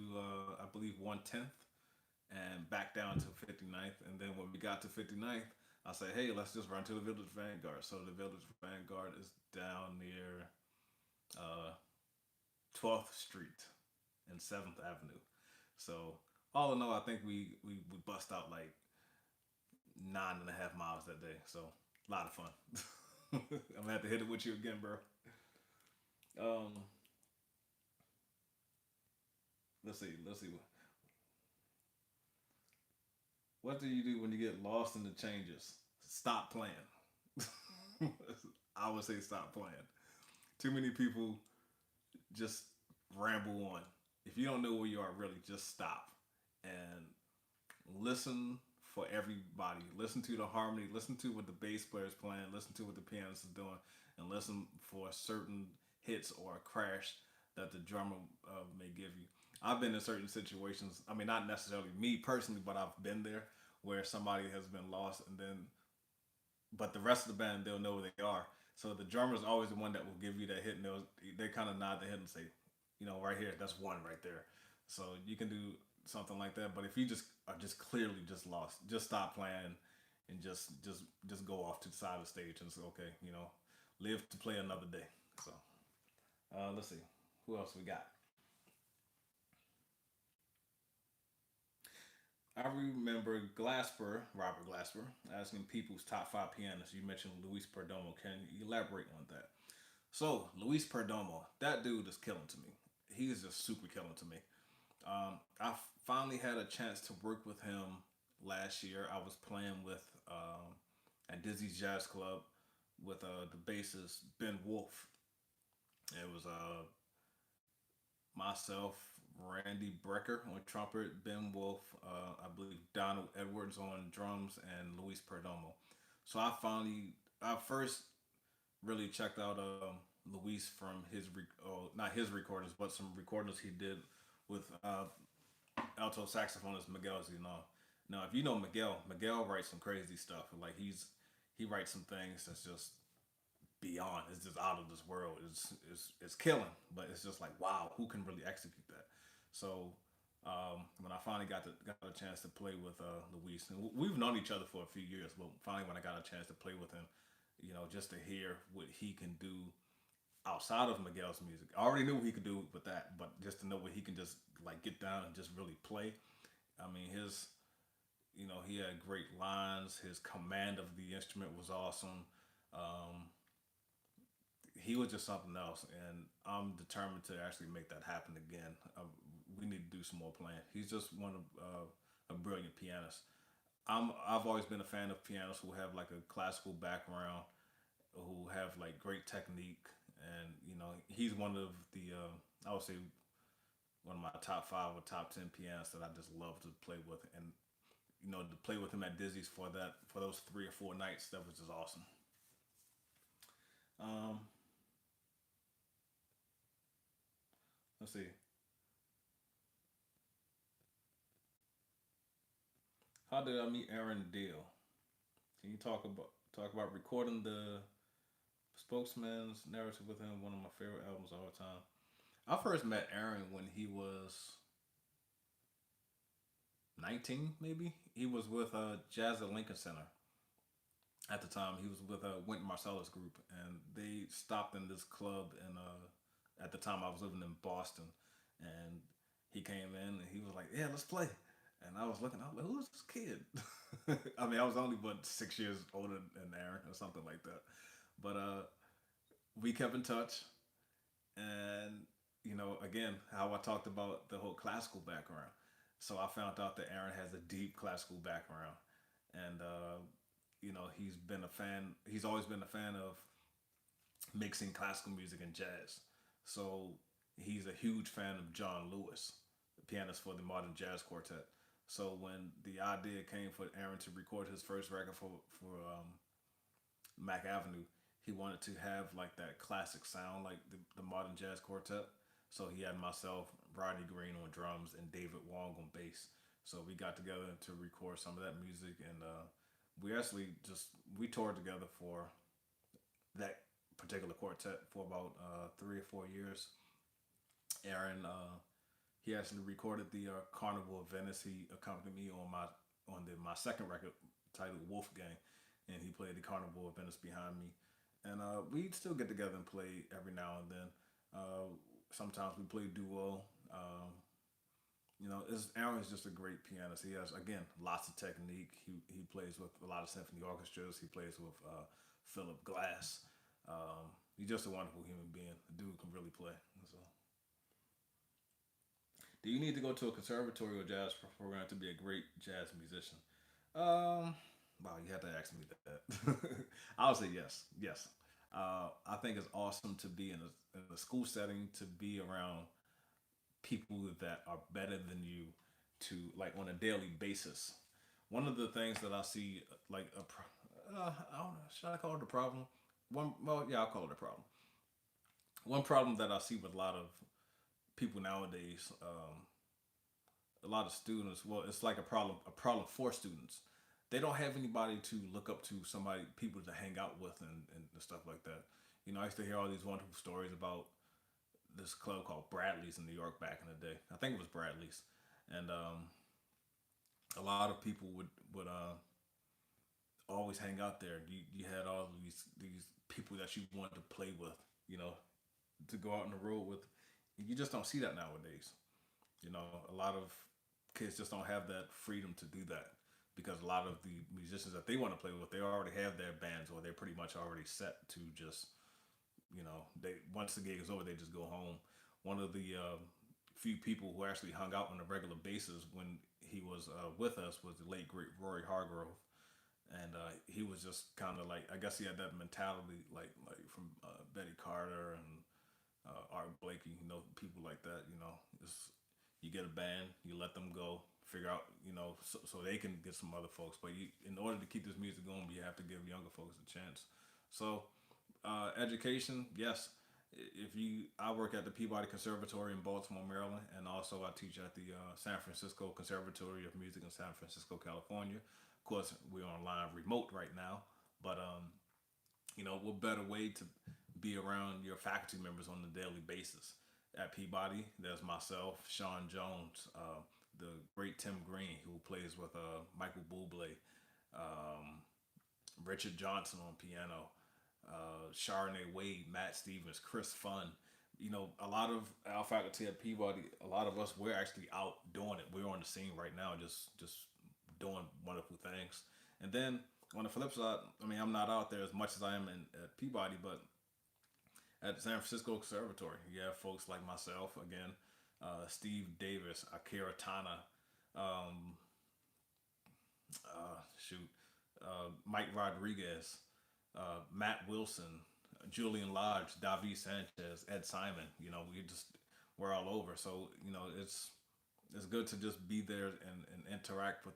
I believe 110th, and back down to 59th. And then when we got to 59th, I said, hey, let's just run to the Village Vanguard. So the Village Vanguard is down near uh, 12th Street and 7th Avenue. So all in all, I think we bust out like 9.5 miles that day. So a lot of fun. I'm gonna have to hit it with you again, bro. Um, let's see. What do you do when you get lost in the changes? Stop playing. I would say stop playing. Too many people just ramble on. If you don't know where you are, really, just stop and listen for everybody. Listen to the harmony. Listen to what the bass player is playing. Listen to what the pianist is doing, and listen for certain hits or a crash that the drummer may give you. I've been in certain situations. I mean, not necessarily me personally, but I've been there where somebody has been lost, and then but the rest of the band they'll know where they are. So the drummer is always the one that will give you that hit, and they kind of nod their head and say, right here, that's one right there. So you can do something like that. But if you just are just clearly just lost, just stop playing and just go off to the side of the stage and say, okay, live to play another day. So let's see, who else we got. I remember Robert Glasper, asking people's top five pianists. You mentioned Luis Perdomo. Can you elaborate on that? So, Luis Perdomo, that dude is killing to me. He is just super killing to me. I finally had a chance to work with him last year. I was playing with at Dizzy's Jazz Club with the bassist Ben Wolf. It was myself, Randy Brecker on trumpet, Ben Wolf, I believe Donald Edwards on drums, and Luis Perdomo. So I first really checked out Luis from not his recordings, but some recordings he did with alto saxophonist Miguel Zeno. Now, if you know Miguel writes some crazy stuff. Like he writes some things that's just beyond. It's just out of this world. It's killing, but it's just like wow, who can really execute that? So when I finally got a chance to play with Luis, and we've known each other for a few years, but finally when I got a chance to play with him, just to hear what he can do outside of Miguel's music. I already knew what he could do with that, but just to know what he can just like get down and just really play. I mean, he had great lines. His command of the instrument was awesome. Um, he was just something else, and I'm determined to actually make that happen again. We need to do some more playing. He's just one of a brilliant pianist. I've always been a fan of pianists who have like a classical background, who have like great technique, and he's one of the I would say one of my top five or top 10 pianists that I just love to play with, and to play with him at Dizzy's for those 3 or 4 nights, that was just awesome. Um, let's see, how did I meet Aaron Deal? Can you talk about recording the Spokesman's narrative with him? One of my favorite albums of all time. I first met Aaron when he was 19, maybe. He was with Jazz at Lincoln Center at the time. He was with Wynton Marsalis group, and they stopped in this club. And at the time, I was living in Boston, and he came in and he was like, "Yeah, let's play." And I was looking, I was like, "Who's this kid?" I mean, I was only but 6 years older than Aaron or something like that. But we kept in touch, and again, how I talked about the whole classical background. So I found out that Aaron has a deep classical background, and he's been a fan. He's always been a fan of mixing classical music and jazz. So he's a huge fan of John Lewis, the pianist for the Modern Jazz Quartet. So when the idea came for Aaron to record his first record for Mac Avenue, he wanted to have like that classic sound, like the modern jazz quartet. So he had myself, Rodney Green on drums, and David Wong on bass. So we got together to record some of that music, and we actually just we toured together for that particular quartet for about 3 or 4 years. Aaron, he actually recorded the Carnival of Venice. He accompanied me on my second record titled Wolfgang, and he played the Carnival of Venice behind me. And we still get together and play every now and then. Uh, Sometimes we play duo. Aaron is just a great pianist. He has again lots of technique. He plays with a lot of symphony orchestras. He plays with Philip Glass. He's just a wonderful human being. The dude can really play. So, do you need to go to a conservatory or jazz program to be a great jazz musician? Um, wow, you had to ask me that. I would say yes, yes. I think it's awesome to be in a school setting, to be around people that are better than you, to like on a daily basis. One of the things that I see, like I don't know, should I call it a problem? Well, yeah, I'll call it a problem. One problem that I see with a lot of people nowadays, a lot of students, well, it's like a problem for students. They don't have anybody to look up to, somebody, people to hang out with, and stuff like that. I used to hear all these wonderful stories about this club called Bradley's in New York back in the day. I think it was Bradley's, and a lot of people would always hang out there. You had all these people that you wanted to play with, you know, to go out on the road with. You just don't see that nowadays. A lot of kids just don't have that freedom to do that, because a lot of the musicians that they want to play with, they already have their bands, or they're pretty much already set to just, they once the gig is over, they just go home. One of the few people who actually hung out on a regular basis when he was with us was the late great Rory Hargrove, and he was just kind of like, I guess he had that mentality, like from Betty Carter and Art Blakey, people like that. It's, you get a band, you let them go, figure out, so they can get some other folks. But in order to keep this music going, you have to give younger folks a chance. So, education, yes. I work at the Peabody Conservatory in Baltimore, Maryland, and also I teach at the San Francisco Conservatory of Music in San Francisco, California. Of course, we're online remote right now, but what better way to be around your faculty members on a daily basis? At Peabody, there's myself, Sean Jones, the great Tim Green, who plays with Michael Bublé, um, Richard Johnson on piano, Chardonnay Wade, Matt Stevens, Chris Fun. A lot of our faculty at Peabody, a lot of us, we're actually out doing it. We're on the scene right now, just doing wonderful things. And then on the flip side, I mean, I'm not out there as much as I am at Peabody, but at the San Francisco Conservatory, you have folks like myself again, Steve Davis, Akira Tana, um, shoot, Mike Rodriguez, Matt Wilson, Julian Lodge, David Sanchez, Ed Simon. We're all over. So it's good to just be there and interact with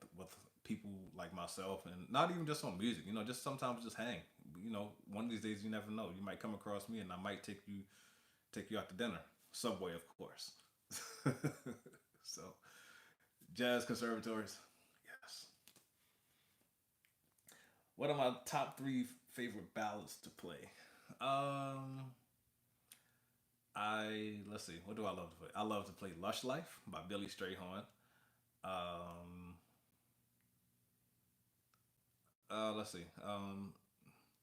people like myself, and not even just on music. Just sometimes just hang. One of these days you never know. You might come across me, and I might take you out to dinner. Subway, of course. So, jazz conservatories, yes. What are my top three favorite ballads to play? Um, I let's see. What do I love to play? I love to play "Lush Life" by Billy Strayhorn. Um, let's see.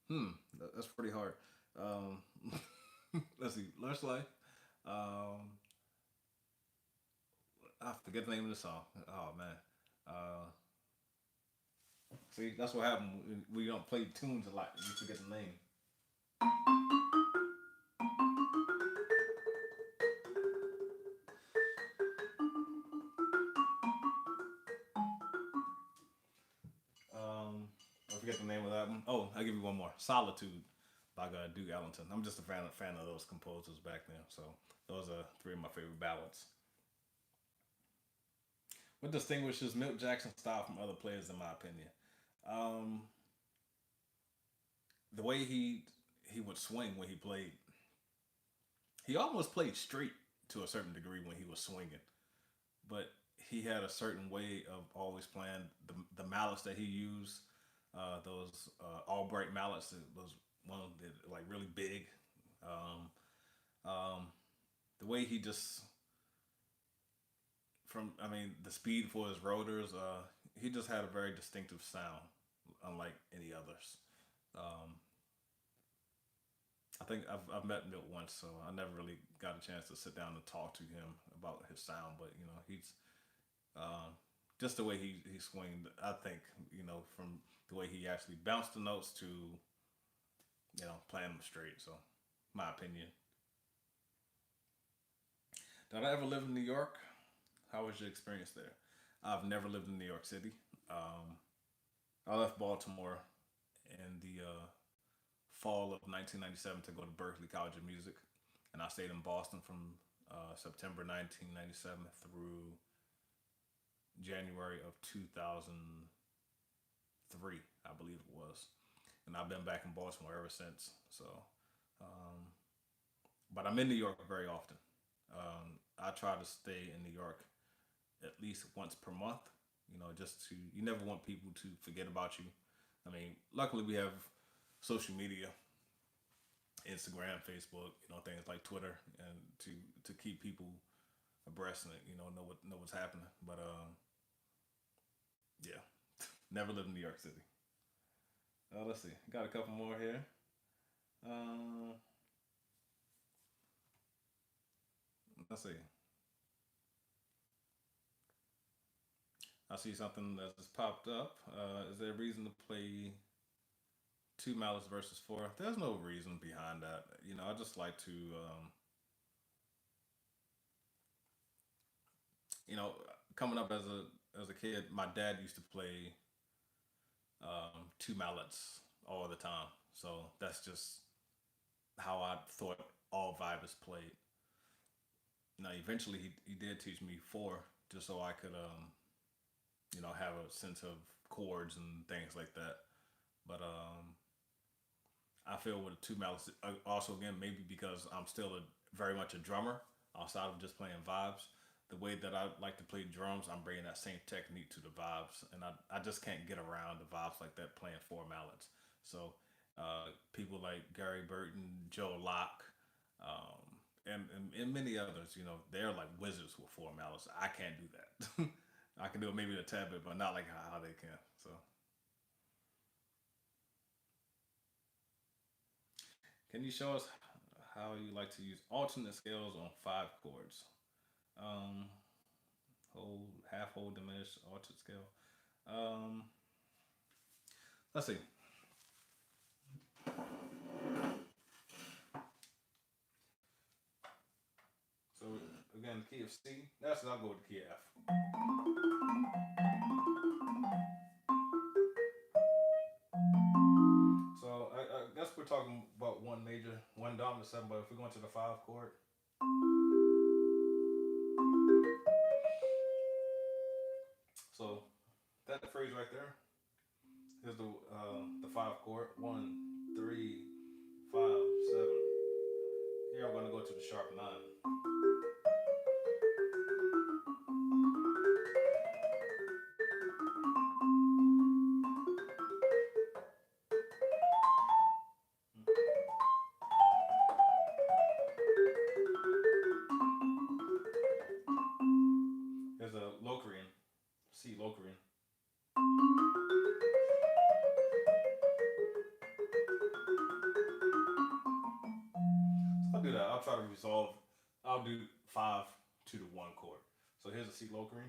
That's pretty hard. Um, let's see. "Lush Life." Um, I forget the name of the song. Oh man. Uh, See, that's what happened. We don't play tunes a lot. You forget the name. I forget the name of that one. Oh, I'll give you one more. "Solitude" by Duke Ellington. I'm just a fan of those composers back then. So those are three of my favorite ballads. What distinguishes Milt Jackson's style from other players, in my opinion? Um, the way he would swing when he played, he almost played straight to a certain degree when he was swinging, but he had a certain way of always playing the mallets that he used. Those Albright mallets. It was one of the like really big. Um, um, the way he just from I mean the speed for his rotors. He just had a very distinctive sound, unlike any others. Um, I think I've met Milt once, so I never really got a chance to sit down and talk to him about his sound. But you know, he's um, just the way he swinged. I think from the way he actually bounced the notes to playing them straight. So, my opinion. Did I ever live in New York? How was your experience there? I've never lived in New York City. Um, I left Baltimore in the fall of 1997 to go to Berkeley College of Music, and I stayed in Boston from September 1997 through January of 2003, I believe it was, and I've been back in Baltimore ever since. So, um, but I'm in New York very often. I try to stay in New York at least once per month. Just to you never want people to forget about you. I mean, luckily we have social media, Instagram, Facebook, things like Twitter, and to keep people abreast and know what's happening. But yeah, never lived in New York City. Let's see, got a couple more here. Uh, let's see. I see something that just popped up. Is there a reason to play two mallets versus four? There's no reason behind that. I just like to, you know, coming up as a kid, my dad used to play two mallets all the time. So that's just how I thought all vibers played. Now, eventually, he did teach me four, just so I could, have a sense of chords and things like that. But I feel with two mallets, also again maybe because I'm still very much a drummer outside of just playing vibes. The way that I like to play drums, I'm bringing that same technique to the vibes, and I just can't get around the vibes like that playing four mallets. So people like Gary Burton, Joe Locke, um, and many others, they're like wizards with four mallets. I can't do that. I can do it maybe a tad bit, but not like how they can. So, can you show us how you like to use alternate scales on five chords? Um, whole, half, whole, diminished, alternate scale. Um, let's see. So again, the key of C. That's I'll go with the key of F. So I guess we're talking about one major, one dominant seven. But if we're going to the five chord, so that phrase right there is the five chord. One, three, five, seven. Here I'm going to go to the sharp nine. There's a Locrian, C Locrian. So I'll do that. I'll try to resolve. I'll do five to the one chord. So here's a C Locrian.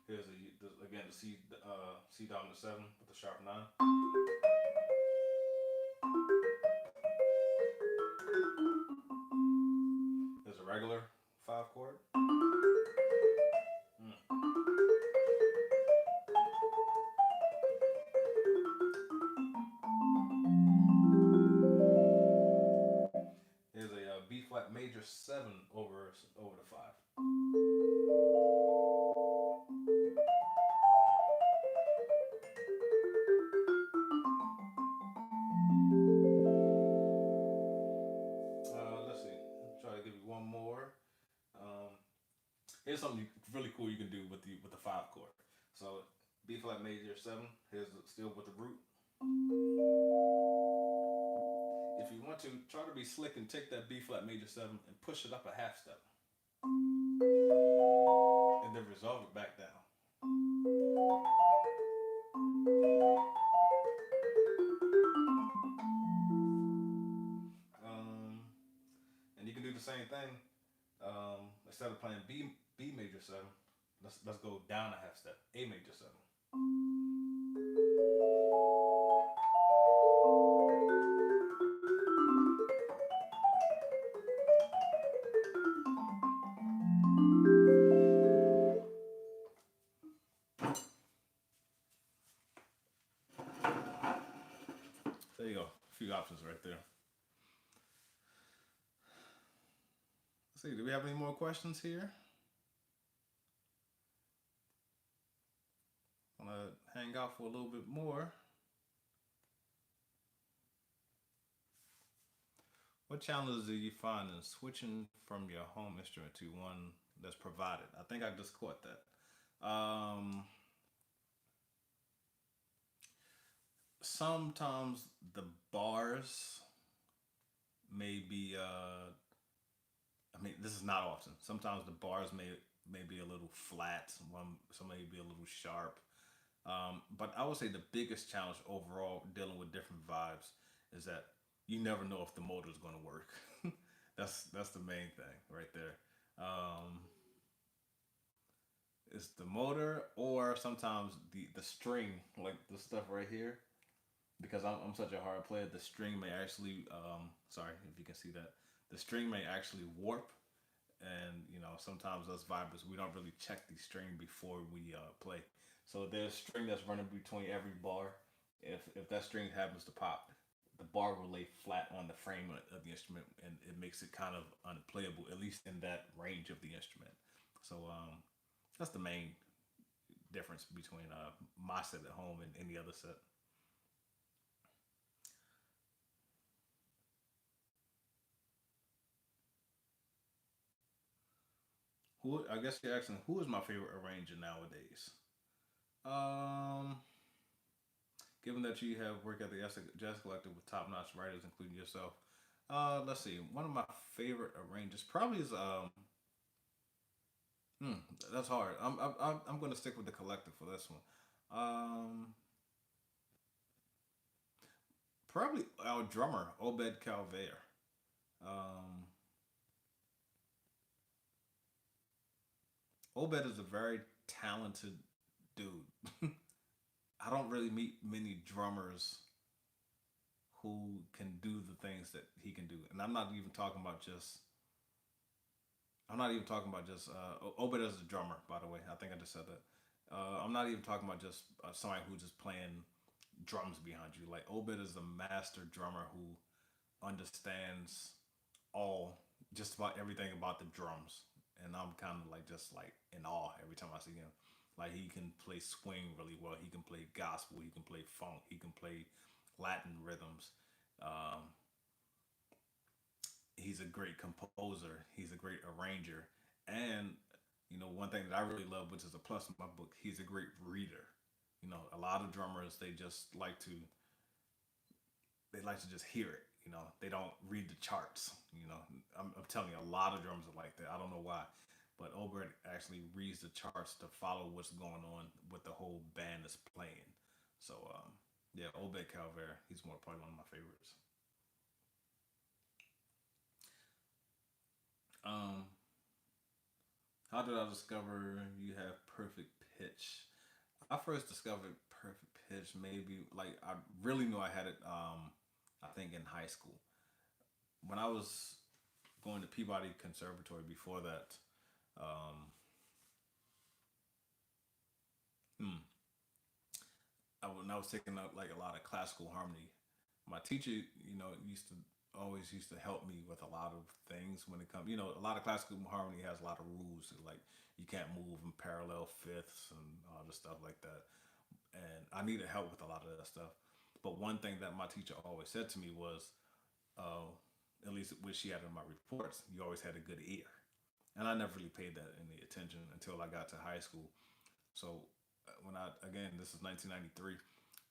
Here's again the C dominant seven with the sharp nine. There's a regular five chord. Mm. Here's a B flat major seven over the five. something really cool you can do with the 5 chord. So B flat major 7. Here's still with the root. If you want to, try to be slick and take that B flat major 7 and push it up a half step, and then resolve it back down. Um, and you can do the same thing. Instead of playing B major 7, let's go down a half step. A major 7. There you go. A few options right there. Let's see. Do we have any more questions here? I'm gonna hang out for a little bit more. What challenges do you find in switching from your home instrument to one that's provided? I think I just caught that. Sometimes the bars may be. I mean, this is not often. Sometimes the bars may be a little flat. Some may be a little sharp. But I would say the biggest challenge overall dealing with different vibes is that you never know if the motor is going to work. That's the main thing right there. Um, it's the motor, or sometimes the string, like the stuff right here. Because I'm such a hard player, the string may actually, sorry if you can see that, the string may actually warp. And sometimes us vibers, we don't really check the string before we play. So there's string that's running between every bar. If that string happens to pop, the bar will lay flat on the frame of the instrument, and it makes it kind of unplayable, at least in that range of the instrument. So that's the main difference between my set at home and any other set. Who, I guess you're asking, who is my favorite arranger nowadays? Um, Given that you have worked at the Jazz Collective with top-notch writers, including yourself, let's see. One of my favorite arrangers probably is hmm, that's hard. I'm going to stick with the collective for this one. Um, Probably our drummer Obed Calvaire. Um, Obed is a very talented dude. I don't really meet many drummers who can do the things that he can do, and I'm not even talking about just Obed as a drummer. By the way, I think I just said that. I'm not even talking about just somebody who's just playing drums behind you. Like Obed is a master drummer who understands all just about everything about the drums, and I'm kind of like just like in awe every time I see him. Like he can play swing really well. He can play gospel. He can play funk. He can play Latin rhythms. Um, he's a great composer. He's a great arranger, and one thing that I really love, which is a plus in my book, he's a great reader. A lot of drummers they like to just hear it. They don't read the charts. I'm telling you, a lot of drummers are like that. I don't know why, but Obert actually reads the charts to follow what's going on with the whole band that's playing. So yeah, Obed Calver, he's more probably one of my favorites. Um, how did I discover you have perfect pitch? I first discovered perfect pitch maybe like I really knew I had it. I think in high school when I was going to Peabody Conservatory. Before that, um, hmm, when I was taking up like a lot of classical harmony, my teacher, used to help me with a lot of things when it comes. A lot of classical harmony has a lot of rules. Like you can't move in parallel fifths and all the stuff like that. And I needed help with a lot of that stuff. But one thing that my teacher always said to me was, uh, at least what she had in my reports, you always had a good ear. and I never really paid that any attention until I got to high school. So when I again, this is 1993.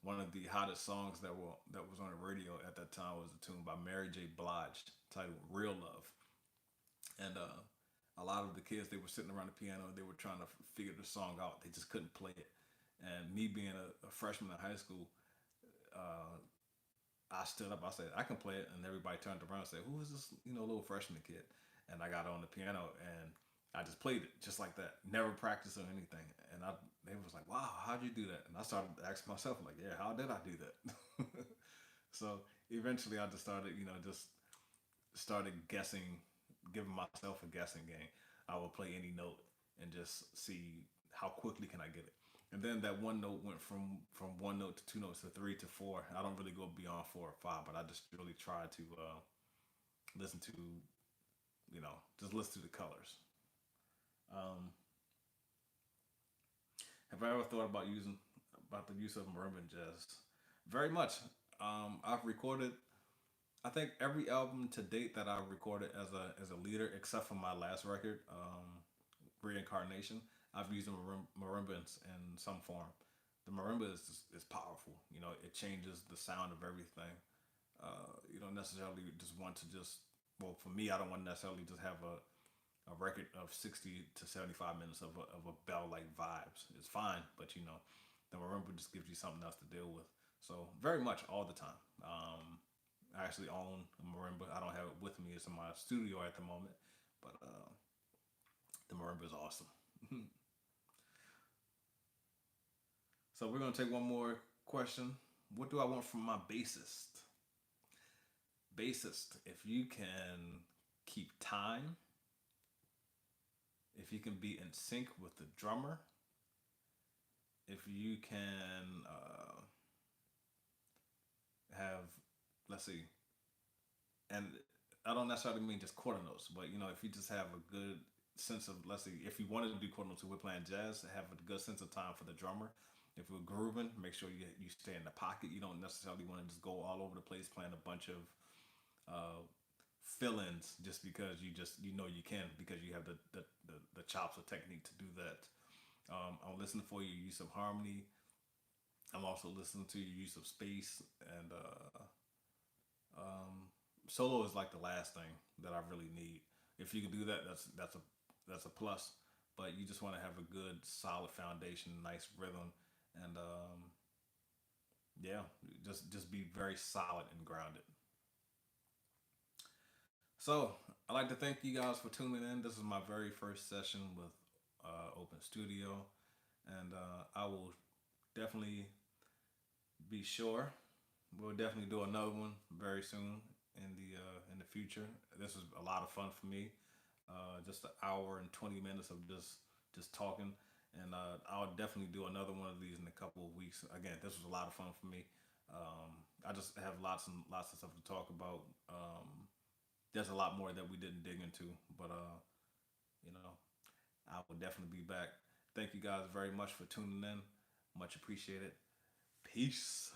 One of the hottest songs that was on the radio at that time was a tune by Mary J. Blige titled "Real Love," and a lot of the kids, they were sitting around the piano and they were trying to figure the song out. They just couldn't play it. And me being a freshman in high school, uh, I stood up. I said, I can play it, and everybody turned around and said, "Who is this? Little freshman kid?" And I got on the piano and I just played it just like that. Never practiced or anything. And they was like, "Wow, how'd you do that?" And I started asking myself, like, "Yeah, how did I do that?" So eventually, I just started, just started guessing, giving myself a guessing game. I would play any note and just see how quickly can I get it. And then that one note went from one note to two notes to three to four. I don't really go beyond four or five, but I just really try to listen to, just listen to the colors. Um, have I ever thought about the use of marimba in jazz? Very much. I've recorded, I think, every album to date that I've recorded as a leader, except for my last record, Reincarnation. I've used the marimba in some form. The marimba is powerful. It changes the sound of everything. You don't necessarily just want to just, well, for me, I don't want to necessarily just have a record of 60 to 75 minutes of a bell like vibes. It's fine, but the marimba just gives you something else to deal with. So very much all the time. I actually own a marimba. I don't have it with me. It's in my studio at the moment, but the marimba is awesome. So we're gonna take one more question. What do I want from my bassist? Bassist, if you can keep time, if you can be in sync with the drummer, if you can have, let's see, and I don't necessarily mean just quarter notes, but if you just have a good sense of, let's see, if you wanted to do quarter notes, we're playing jazz, have a good sense of time for the drummer. If we're grooving, make sure you stay in the pocket. You don't necessarily want to just go all over the place playing a bunch of uh, fill-ins just because you can, because you have the chops or technique to do that. I'm listening for your use of harmony. I'm also listening to your use of space, and solo is like the last thing that I really need. If you can do that, that's a plus. But you just want to have a good, solid foundation, nice rhythm, and yeah, just be very solid and grounded. So I'd like to thank you guys for tuning in. This is my very first session with Open Studio, and I will definitely be sure. We'll definitely do another one very soon in the future. This was a lot of fun for me. Just an hour and 20 minutes of just talking, and I'll definitely do another one of these in a couple of weeks. Again, this was a lot of fun for me. I just have lots of stuff to talk about. There's a lot more that we didn't dig into, but you know, I will definitely be back. Thank you guys very much for tuning in. Much appreciated. Peace.